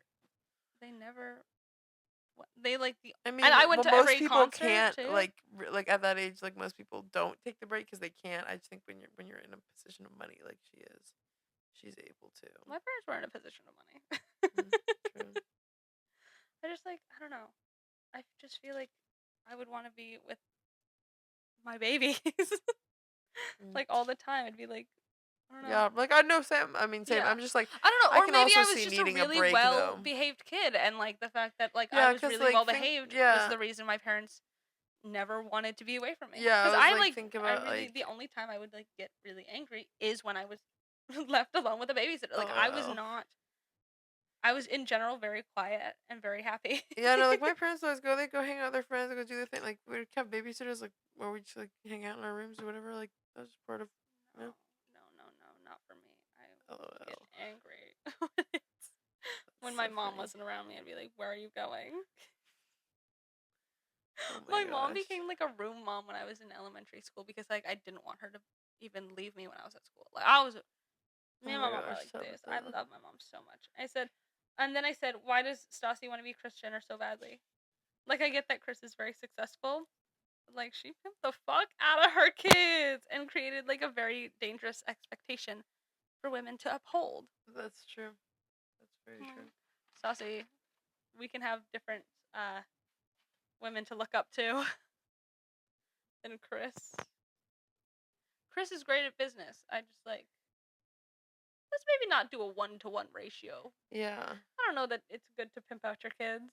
They like the, I and mean, I went well, to most every people concert can't too. like like at that age. Like most people don't take the break because they can't. I just think when you're in a position of money, like she is, she's able to. My parents were in a position of money. Mm, true. I just like, I don't know. I just feel like I would want to be with my babies Mm. like all the time. I'd be like, I don't know. Yeah, like I know Sam. I mean, same. Yeah. I'm just like I don't know, I or can maybe also I was see just a needing a really break well though. behaved kid, and like the fact that like I Yeah, was cause really like well think behaved was yeah the reason my parents never wanted to be away from me. yeah. Because I was I like like, think I about really, like the only time I would like get really angry is when I was left alone with a babysitter. Like, oh I was in general very quiet and very happy. yeah no like my parents always go they go hang out with their friends they go do their thing like we have babysitters like where we just like hang out in our rooms or whatever like that's just part of No, you know. no, not for me. I would get LOL. angry when when That's my so mom funny. wasn't around me. I'd be like, "Where are you going?" Oh my My mom gosh. became like a room mom when I was in elementary school because like I didn't want her to even leave me when I was at school. Like, Oh me and my my mom are gosh, like this. I Tabitha. love my mom so much. And then I said, "Why does Stassi want to be Christian or so badly?" Like, I get that Chris is very successful, but like she pimped the fuck out of her kids and created like a very dangerous expectation for women to uphold. That's true. That's very Mm. true. Stassi, we can have different women to look up to than Chris. Chris is great at business. I just like, let's maybe not do a 1-to-1 ratio. Yeah. I don't know that it's good to pimp out your kids.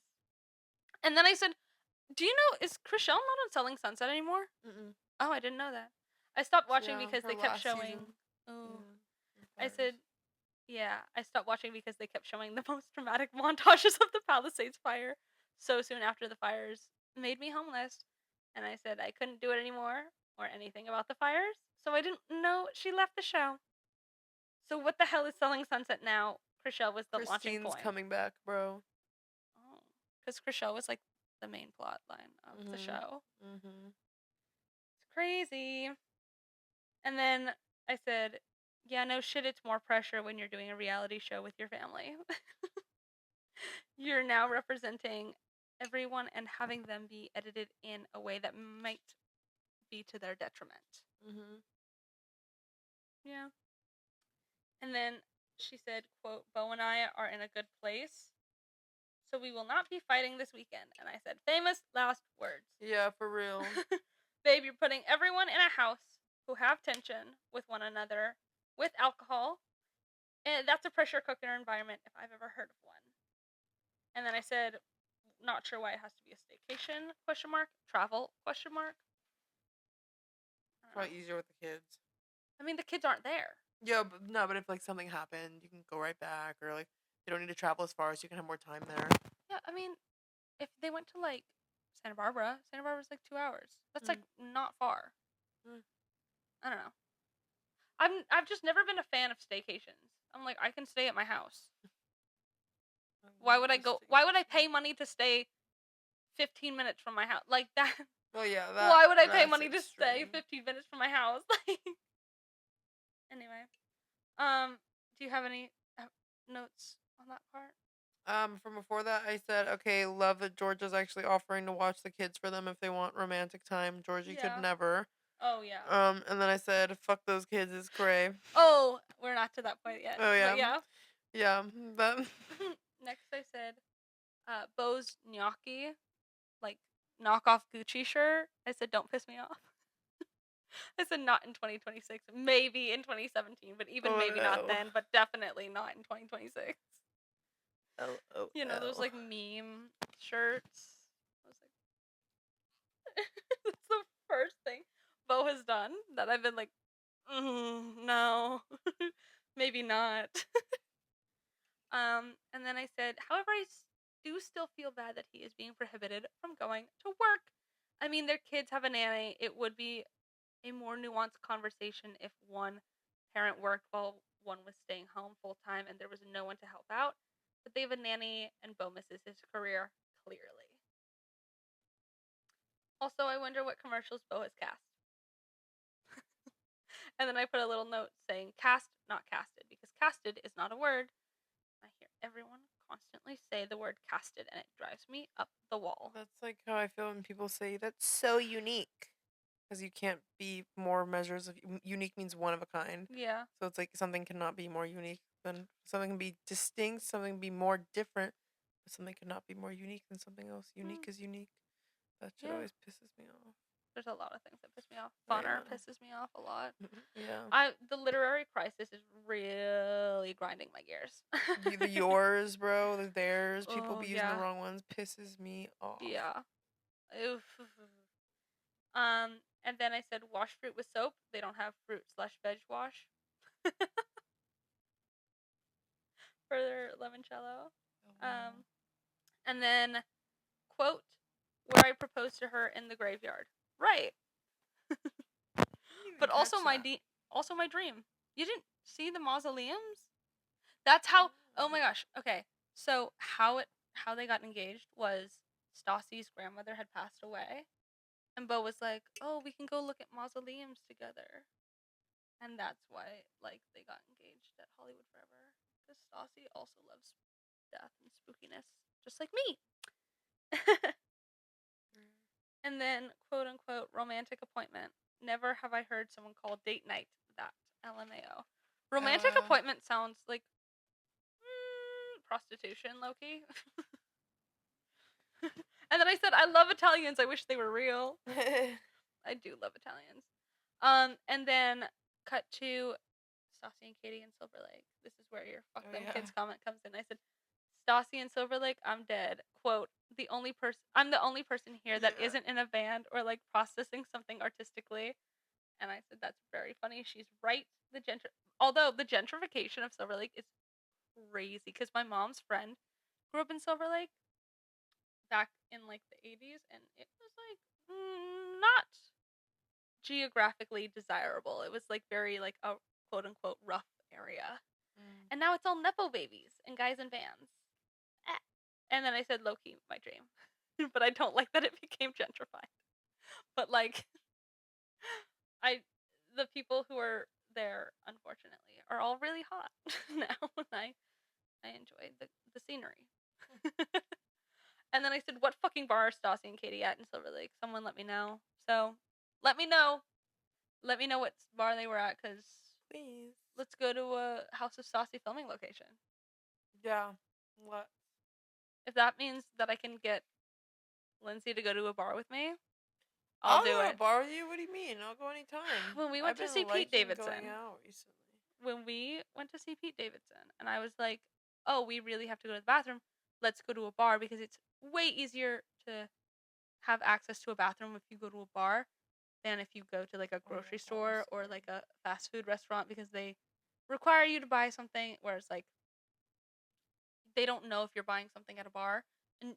And then I said, "Do you know, is Chriselle not on Selling Sunset anymore?" Mm-mm. Oh, I didn't know that. I stopped watching Yeah, because her they kept last showing. season. Oh, Yeah. I Fires. said, yeah, I stopped watching because they kept showing the most dramatic montages of the Palisades fire so soon after the fires made me homeless. And I said I couldn't do it anymore or anything about the fires, so I didn't know she left the show. So what the hell is Selling Sunset now? Chriselle was the launching Christine's point. coming back, bro. Oh, because Chriselle was like the main plot line of the show. Mhm. It's crazy. And then I said, yeah, no shit, it's more pressure when you're doing a reality show with your family. You're now representing everyone and having them be edited in a way that might be to their detriment. Mhm. Yeah. And then she said, quote, "Bo and I are in a good place, so we will not be fighting this weekend." And I said, famous last words. Yeah, for real. Babe, you're putting everyone in a house who have tension with one another with alcohol. And that's a pressure cooker environment if I've ever heard of one. And then I said, not sure why it has to be a staycation, question mark, travel, question mark. Probably easier with the kids. I mean, the kids aren't there. Yeah, but no, but if like something happened, you can go right back, or like you don't need to travel as far, so you can have more time there. Yeah, I mean, if they went to like Santa Barbara's like 2 hours. That's like not far. Mm. I don't know. I've just never been a fan of staycations. I'm like, I can stay at my house. Why would I go? Why would I pay money to stay 15 minutes from my house? Like that. Well, yeah, Why would I pay that's money to stay extreme. 15 minutes from my house? Like, anyway, do you have any notes on that part? From before that, I said, okay, love that Georgia's actually offering to watch the kids for them if they want romantic time. Georgie could Yeah. never. Oh yeah. And then I said, fuck those kids, it's cray. Oh, we're not to that point yet. Oh yeah. But yeah. Yeah, that. Next, I said, Bo's gnocchi, like knockoff Gucci shirt. I said, don't piss me off. I said, not in 2026, maybe in 2017, but even Oh, maybe not no. then, but definitely not in 2026. LOL. You know, those like meme shirts. I was like, that's the first thing Bo has done that I've been like, no, maybe not. And then I said, however, do still feel bad that he is being prohibited from going to work. I mean, their kids have a nanny. It would be a more nuanced conversation if one parent worked while one was staying home full time and there was no one to help out. But they have a nanny, and Bo misses his career, clearly. Also, I wonder what commercials Bo has cast. And then I put a little note saying cast, not casted, because casted is not a word. I hear everyone constantly say the word casted, and it drives me up the wall. That's like how I feel when people say that's so unique. Because you can't be more measures of unique means one of a kind. Yeah. So it's like something cannot be more unique than something can be distinct, something can be more different, but something cannot be more unique than something else. Unique is unique. That shit always pisses me off. There's a lot of things that piss me off. Funner pisses me off a lot. Yeah. The literary crisis is really grinding my gears. The yours, bro, the theirs, people Oh, be using the wrong ones, pisses me off. Yeah. Oof. And then I said wash fruit with soap. They don't have fruit/veg wash. For their limoncello. And then quote where I proposed to her in the graveyard. Right. But also my dream. You didn't see the mausoleums? That's how. Oh my gosh. Okay. So how they got engaged was Stassi's grandmother had passed away, and Bo was like, "Oh, we can go look at mausoleums together," and that's why they got engaged at Hollywood Forever. Because Stassi also loves death and spookiness, just like me. And then quote unquote romantic appointment. Never have I heard someone call date night that. LMAO. Romantic appointment sounds like prostitution, low-key. And then I said, I love Italians. I wish they were real. I do love Italians. And then cut to Stassi and Katie in Silver Lake. This is where your fuck them kids comment comes in. I said, Stassi and Silver Lake, I'm dead. Quote, I'm the only person here that isn't in a band or processing something artistically. And I said, that's very funny. She's right. Although the gentrification of Silver Lake is crazy, because my mom's friend grew up in Silver Lake back in the 80s, and it was not geographically desirable. It was very a quote unquote rough area. And now it's all nepo babies and guys in vans. And then I said low key my dream. But I don't like that it became gentrified. But the people who are there, unfortunately, are all really hot now, and I enjoy the scenery. And then I said, what fucking bar are Stassi and Katie at in Silver Lake? Someone let me know. So, let me know. Let me know what bar they were at, because please, let's go to a House of Stassi filming location. Yeah. What? If that means that I can get Lindsay to go to a bar with me, I'll do it. I'll go to a bar with you? What do you mean? I'll go anytime. When we went to see Pete Davidson. Going out recently. When we went to see Pete Davidson, and I was like, oh, we really have to go to the bathroom. Let's go to a bar, because it's way easier to have access to a bathroom if you go to a bar than if you go to a grocery store or a fast food restaurant, because they require you to buy something, whereas they don't know if you're buying something at a bar. And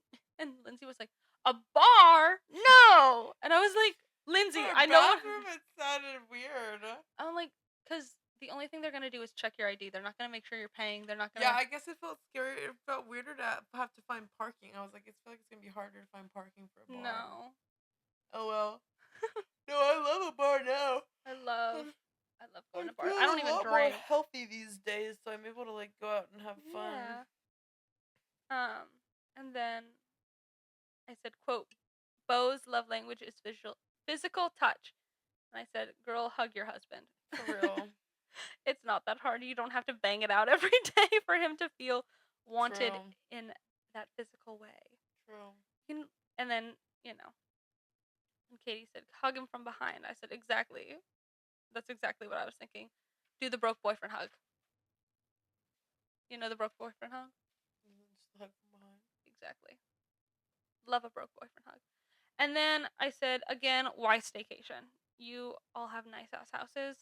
Lindsay was like, a bar? No! And I was like, Lindsay, I know bathroom, it sounded weird. I'm like, because the only thing they're going to do is check your ID. They're not going to make sure you're paying. They're not going to... Yeah, I guess it felt scary. It felt weirder to have to find parking. I was like, I feel like it's going to be harder to find parking for a bar. No. Oh, well. No, I love a bar now. I love going to bars. I don't even drink. I'm more healthy these days, so I'm able to go out and have fun. Yeah. And then I said, quote, Beau's love language is physical touch. And I said, girl, hug your husband. For real. It's not that hard. You don't have to bang it out every day for him to feel wanted in that physical way. True. And then, and Katie said, hug him from behind. I said, exactly. That's exactly what I was thinking. Do the broke boyfriend hug. You know the broke boyfriend hug? Just hug from behind. Exactly. Love a broke boyfriend hug. And then I said, again, why staycation? You all have nice ass houses.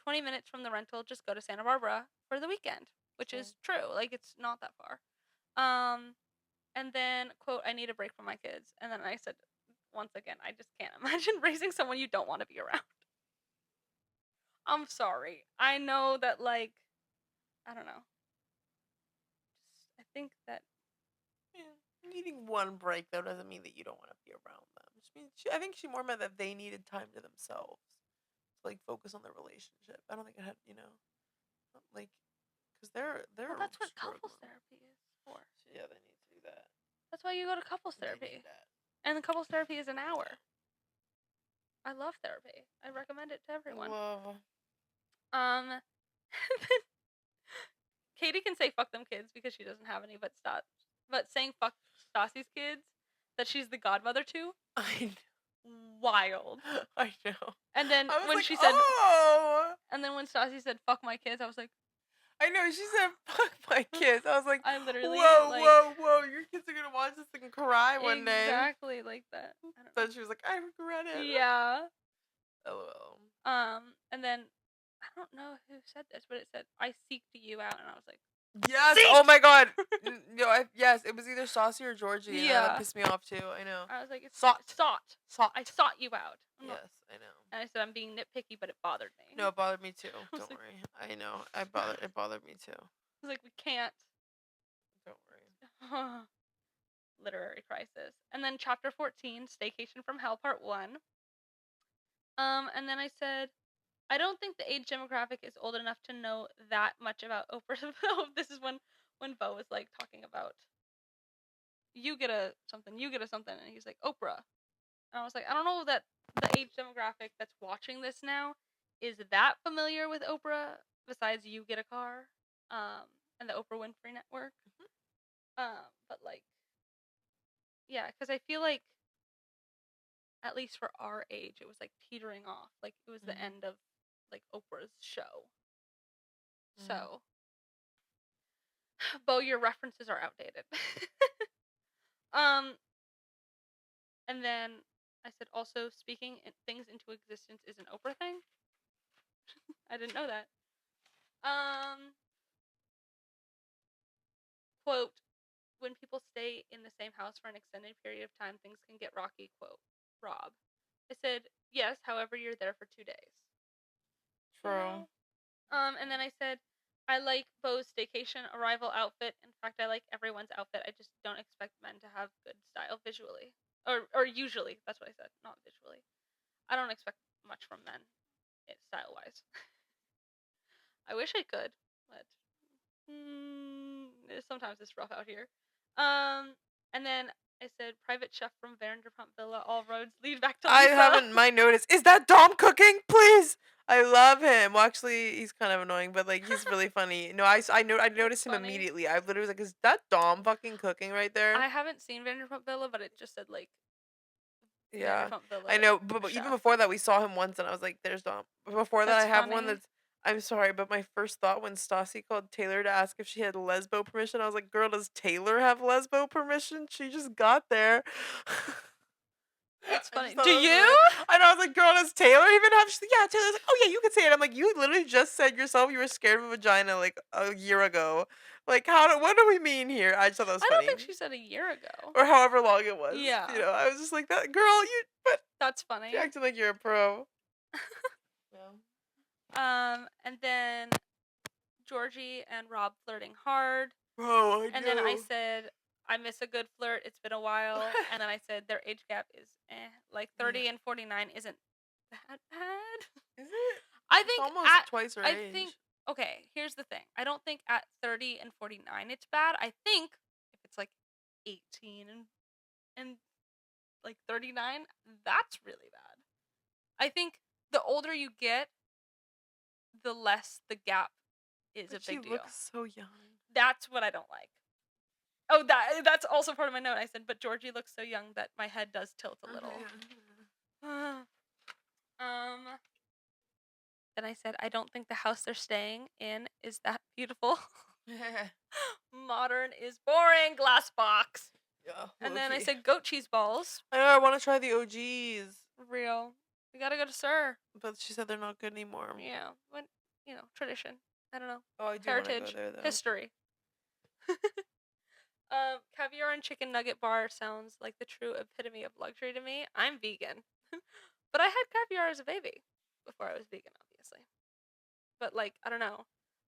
20 minutes from the rental, just go to Santa Barbara for the weekend. which True. is true. Like, it's not that far. And then, quote, I need a break from my kids. And then I said, once again, I just can't imagine raising someone you don't want to be around. I'm sorry. I know that, like, I don't know. I think that. Yeah. Needing one break, though, doesn't mean that you don't want to be around them. It just means I think she more meant that they needed time to themselves to, like, focus on their relationship. I don't think it had, like, because they're Well, that's what couples struggling. therapy is for. Yeah, they need to do that. That's why you go to couples They therapy. need that. And the couples therapy is an hour. I love therapy. I recommend it to everyone. Love. Katie can say fuck them kids because she doesn't have any, but saying fuck Stassi's kids that she's the godmother to, I wild. I know. And then I was when like, she said, oh! and then when Stassi said fuck my kids, I was like, I know, she said fuck my kids. I was like, I literally, whoa, your kids are gonna watch this and cry one day. Exactly like that. I don't know. So she was like, I regret it. Yeah. LOL. And then I don't know who said this, but it said, I seeked you out, and I was like, Yes. Seek! Oh my god. Yes, it was either Stassi or Georgie. And Yeah. that pissed me off too. I know. I was like, it's Sought. I sought you out. Yes, I know. And I said, I'm being nitpicky, but it bothered me. No, it bothered me too. was Don't like- worry. I know. It bothered me too. I was like, we can't. Don't worry. Literary crisis. And then chapter 14, Staycation from Hell, part 1. And then I said, I don't think the age demographic is old enough to know that much about Oprah. This is when Bo was like talking about you get a something, and he's like, Oprah. And I was like, I don't know that the age demographic that's watching this now is that familiar with Oprah besides You Get a Car, and the Oprah Winfrey Network. But like, yeah, because I feel like at least for our age, it was like teetering off. Like it was the end of like Oprah's show. So, Bo, your references are outdated. And then I said also speaking things into existence is an Oprah thing. I didn't know that. Quote, when people stay in the same house for an extended period of time, things can get rocky, quote, Rob. I said, yes, however, you're there for 2 days. True. And then I said, I like Bo's staycation arrival outfit. In fact, I like everyone's outfit. I just don't expect men to have good style visually. Or usually, that's what I said, not visually. I don't expect much from men, style-wise. I wish I could, but sometimes it's rough out here. And then I said, private chef from Vanderpump Villa, all roads lead back to Lisa. I haven't, my notice. Is that Dom cooking? Please! I love him. Well, actually, he's kind of annoying, but like, he's really funny. No, I noticed him immediately. I literally was like, is that Dom fucking cooking right there? I haven't seen Vanderpump Villa, but it just said like, yeah, Vanderpump Villa. I know, but even before that, we saw him once, and I was like, there's Dom. But before that, I have one that's, I'm sorry, but my first thought when Stassi called Taylor to ask if she had lesbo permission, I was like, girl, does Taylor have lesbo permission? She just got there. That's funny. Do you? And I was like, girl, does Taylor even have? She's like, yeah, Taylor's like, oh yeah, you can say it. I'm like, you literally just said yourself you were scared of a vagina like a year ago. Like, what do we mean here? I just thought that was funny. I don't think she said a year ago. Or however long it was. Yeah. You know, I was just like, that girl, but that's funny. You're acting like you're a pro. Yeah. And then Georgie and Rob flirting hard. Bro, I know. And then I said, I miss a good flirt. It's been a while. And then I said their age gap is like 30 and 49 isn't that bad. Is it? I think it's almost twice her age. I think okay, here's the thing. I don't think at 30 and 49 it's bad. I think if it's like 18 and like 39, that's really bad. I think the older you get, the less the gap is a big deal. She looks so young. That's what I don't like. Oh, that's also part of my note. I said, but Georgie looks so young that my head does tilt a little. Then I said, I don't think the house they're staying in is that beautiful. Modern is boring. Glass box. Yeah. And then I said, goat cheese balls. I know. I want to try the OGs. Real. We gotta go to Sir. But she said they're not good anymore. Yeah, but tradition. I don't know. Oh, I do want to go Heritage. there though. History. Caviar and chicken nugget bar sounds like the true epitome of luxury to me. I'm vegan. But I had caviar as a baby before I was vegan, obviously. But, like, I don't know.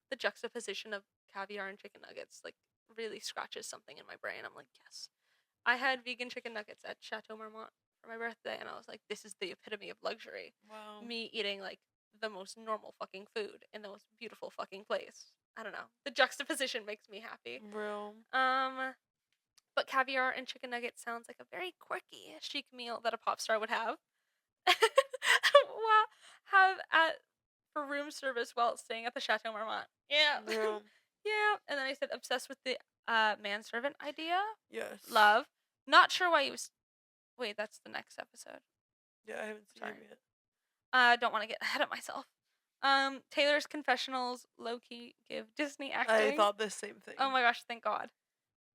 The juxtaposition of caviar and chicken nuggets, like, really scratches something in my brain. I'm like, yes. I had vegan chicken nuggets at Chateau Marmont for my birthday, and I was like, this is the epitome of luxury. Wow. Me eating, like, the most normal fucking food in the most beautiful fucking place. I don't know. The juxtaposition makes me happy. Real. But caviar and chicken nuggets sounds like a very quirky, chic meal that a pop star would have. Well, have at for room service while staying at the Chateau Marmont. Yeah. Real. Yeah. And then I said obsessed with the manservant idea. Yes. Love. Not sure why he was. Wait, that's the next episode. Yeah, I haven't seen Sorry. him yet. Don't want to get ahead of myself. Taylor's confessionals low key give Disney acting. I thought the same thing. Oh my gosh, thank God.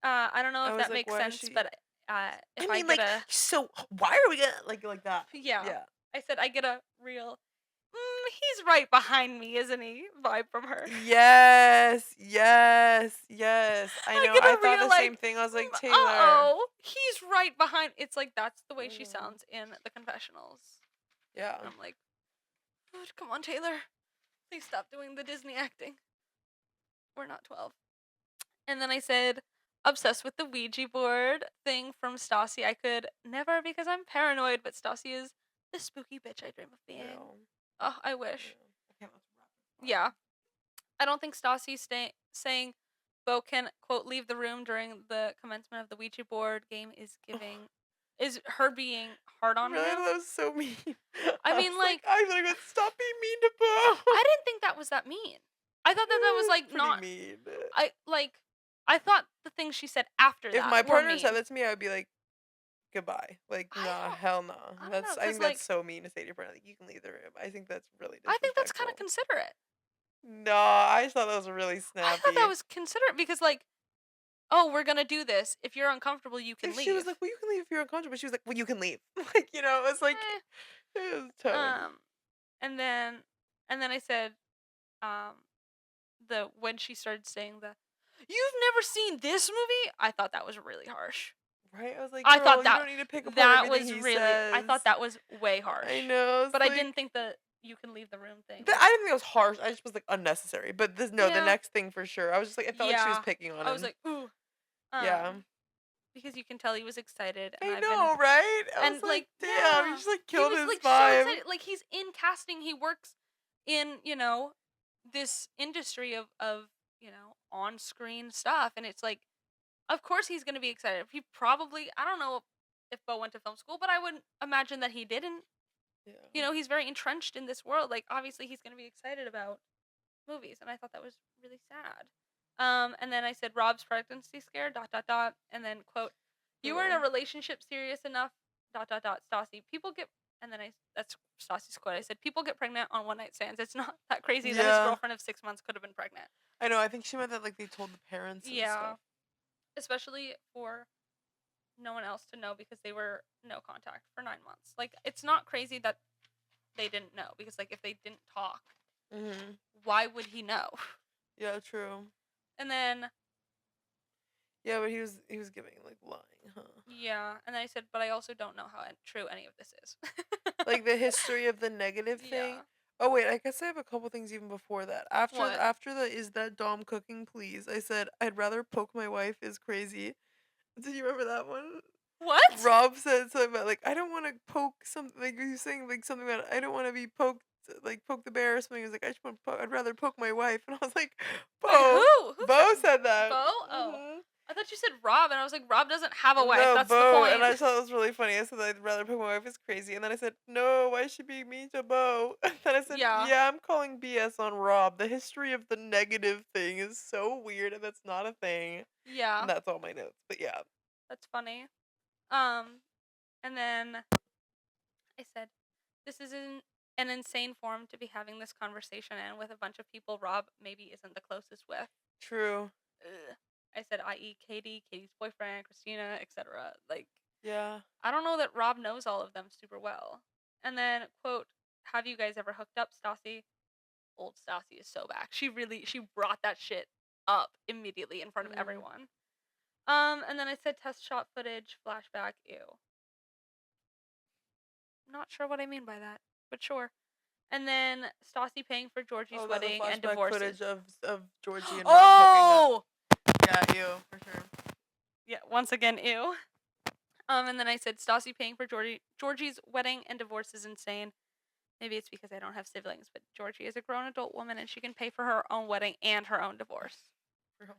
I don't know if that makes sense, but if I mean, get like, so why are we gonna like that? Yeah. Yeah. I said I get a real he's right behind me, isn't he? Vibe from her. Yes. I know. get a I thought real, the same thing. I was like, Taylor. Oh, he's right behind. It's like that's the way she sounds in the confessionals. Yeah. And I'm like, oh, come on, Taylor. Please stop doing the Disney acting. We're not 12. And then I said, obsessed with the Ouija board thing from Stassi. I could never because I'm paranoid, but Stassi is the spooky bitch I dream of being. Yeah. Oh, I wish. Yeah. Yeah. I don't think Stassi's saying Bo can, quote, leave the room during the commencement of the Ouija board game is her being hard on really, him. that was so mean. I mean, like, I was like, stop being mean to Bo. I didn't think that was that mean. I thought that was like pretty not mean. I thought the things she said after that. If my were partner mean. said that to me, I would be like, goodbye. Like, nah, hell no. I think that's so mean to say to your partner, like, you can leave the room. I think that's really disrespectful. I think that's kind of considerate. No, I just thought that was really snappy. I thought that was considerate because, like, oh, we're gonna do this. If you're uncomfortable, you can leave. She was like, well, you can leave if you're uncomfortable. She was like, well, you can leave. Like, you know, it was like, it was tone. And then I said, when she started saying you've never seen this movie? I thought that was really harsh. Right? I was like, I thought that, you don't need to pick apart that everything was he says. I thought that was way harsh. I know. But like, I didn't think that you can leave the room thing. I didn't think it was harsh. I just was like unnecessary. But the next thing for sure. I was just like, I felt like she was picking on him. I was like, ooh. Yeah. Because you can tell he was excited. And I know, right? I was like, damn, you just like killed his vibe. So like he's in casting. He works in, this industry of on-screen stuff, and it's like, of course he's gonna be excited. He probably, I don't know if Bo went to film school, but I wouldn't imagine that he didn't. Yeah. He's very entrenched in this world. Like, obviously he's gonna be excited about movies, and I thought that was really sad. And then I said Rob's pregnancy scare, ... and then, quote, you were in a relationship serious enough, ... Stassi. People get, and then that's Stassi's quote. I said, people get pregnant on one-night stands. It's not that crazy that his girlfriend of 6 months could have been pregnant. I know, I think she meant that, like, they told the parents and stuff. Especially for no one else to know because they were no contact for 9 months. Like, it's not crazy that they didn't know because, like, if they didn't talk, why would he know? Yeah, true. And then... Yeah, but he was giving, like, lying, huh? Yeah, and then I said, but I also don't know how true any of this is. Like, the history of the negative thing? Yeah. Oh, wait, I guess I have a couple things even before that. What? After the, is that Dom cooking, please? I said, I'd rather poke my wife is crazy. Did you remember that one? What? Rob said something about, like, I don't want to poke something, like, he was saying, like, something about, I don't want to be poked, like, poke the bear or something. He was like, I'd rather poke my wife. And I was like, Bo. Wait, who? Bo said that. Bo? Oh. I thought you said Rob, and I was like, Rob doesn't have a wife. No, That's Bo, the point. and I thought it was really funny. I said I'd rather poke my wife is crazy, and then I said, no, why should be mean to Bo? And then I said, yeah, I'm calling BS on Rob. The history of the negative thing is so weird, and that's not a thing. Yeah. And that's all my notes, but yeah. That's funny. And then I said, this is an insane forum to be having this conversation in with a bunch of people Rob maybe isn't the closest with. True. Ugh. I said, i.e. Katie, Katie's boyfriend, Christina, etc. Like, yeah. I don't know that Rob knows all of them super well. And then, quote, have you guys ever hooked up, Stassi? old Stassi is so back. She brought that shit up immediately in front of everyone. And then I said test shot footage, flashback, ew. Not sure what I mean by that, but sure. And then Stassi paying for Georgie's wedding and divorces. Footage of Georgie and Rob hooking up. Yeah, ew, for sure. Yeah, once again, ew. And then I said Stassi paying for Georgie's wedding and divorce is insane. Maybe it's because I don't have siblings, but Georgie is a grown adult woman and she can pay for her own wedding and her own divorce. True.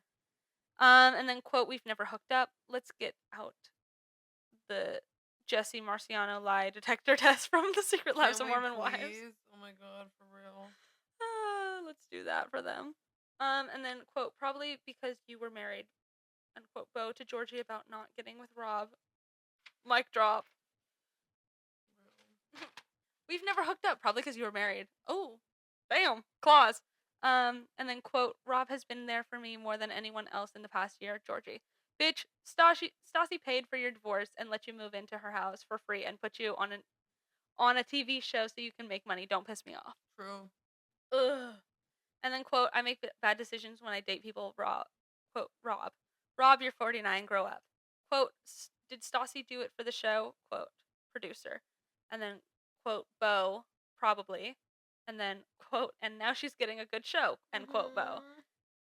And then quote, we've never hooked up. Let's get out the Jesse Marciano lie detector test from the Secret Lives of Mormon Wives. Oh my god, for real. Let's do that for them. And then quote, probably because you were married. Unquote, Bo to Georgie about not getting with Rob. Mic drop. We've never hooked up, probably because you were married. Oh, bam, claws. And then quote, Rob has been there for me more than anyone else in the past year, Georgie. Bitch, Stassi paid for your divorce and let you move into her house for free and put you on a TV show so you can make money. Don't piss me off. True. Ugh. And then quote, I make bad decisions when I date people. Rob. Quote, Rob. Rob, you're 49. Grow up. Quote, did Stassi do it for the show? Quote, producer. And then quote, Bo, probably. And then quote, and now she's getting a good show. End quote, Bo.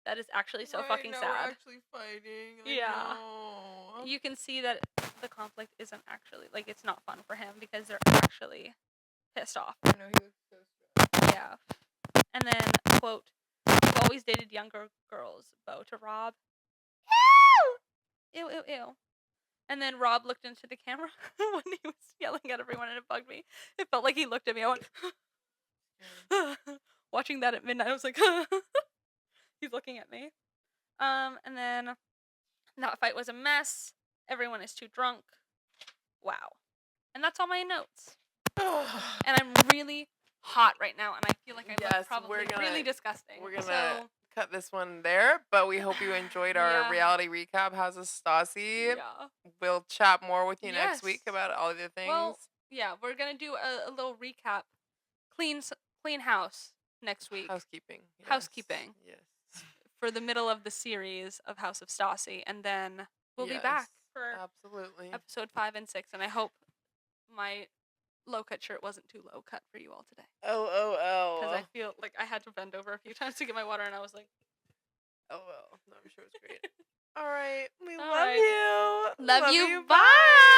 That is actually so fucking sad. We're actually fighting. I know. You can see that the conflict isn't actually, like, it's not fun for him because they're actually pissed off. I know, he looks so stressed. Yeah. And then, quote, you've always dated younger girls, Bo to Rob. Ew! Ew, ew, ew. And then Rob looked into the camera when he was yelling at everyone and it bugged me. It felt like he looked at me. I went, watching that at midnight, I was like, he's looking at me. And then that fight was a mess. Everyone is too drunk. Wow. And that's all my notes. And I'm really hot right now, and I feel like I look probably really disgusting. We're gonna cut this one there, but we hope you enjoyed our reality recap, House of Stassi. Yeah. We'll chat more with you next week about all the things. Well, yeah, we're gonna do a little recap. Clean house next week. Housekeeping. Yes. Housekeeping. Yes. For the middle of the series of House of Stassi, and then we'll be back for absolutely episode 5 and 6. And I hope my low-cut shirt wasn't too low-cut for you all today. Oh. Because I feel like I had to bend over a few times to get my water, and I was like, oh. No, I'm sure it's great. All right. We love you. Love you. Bye.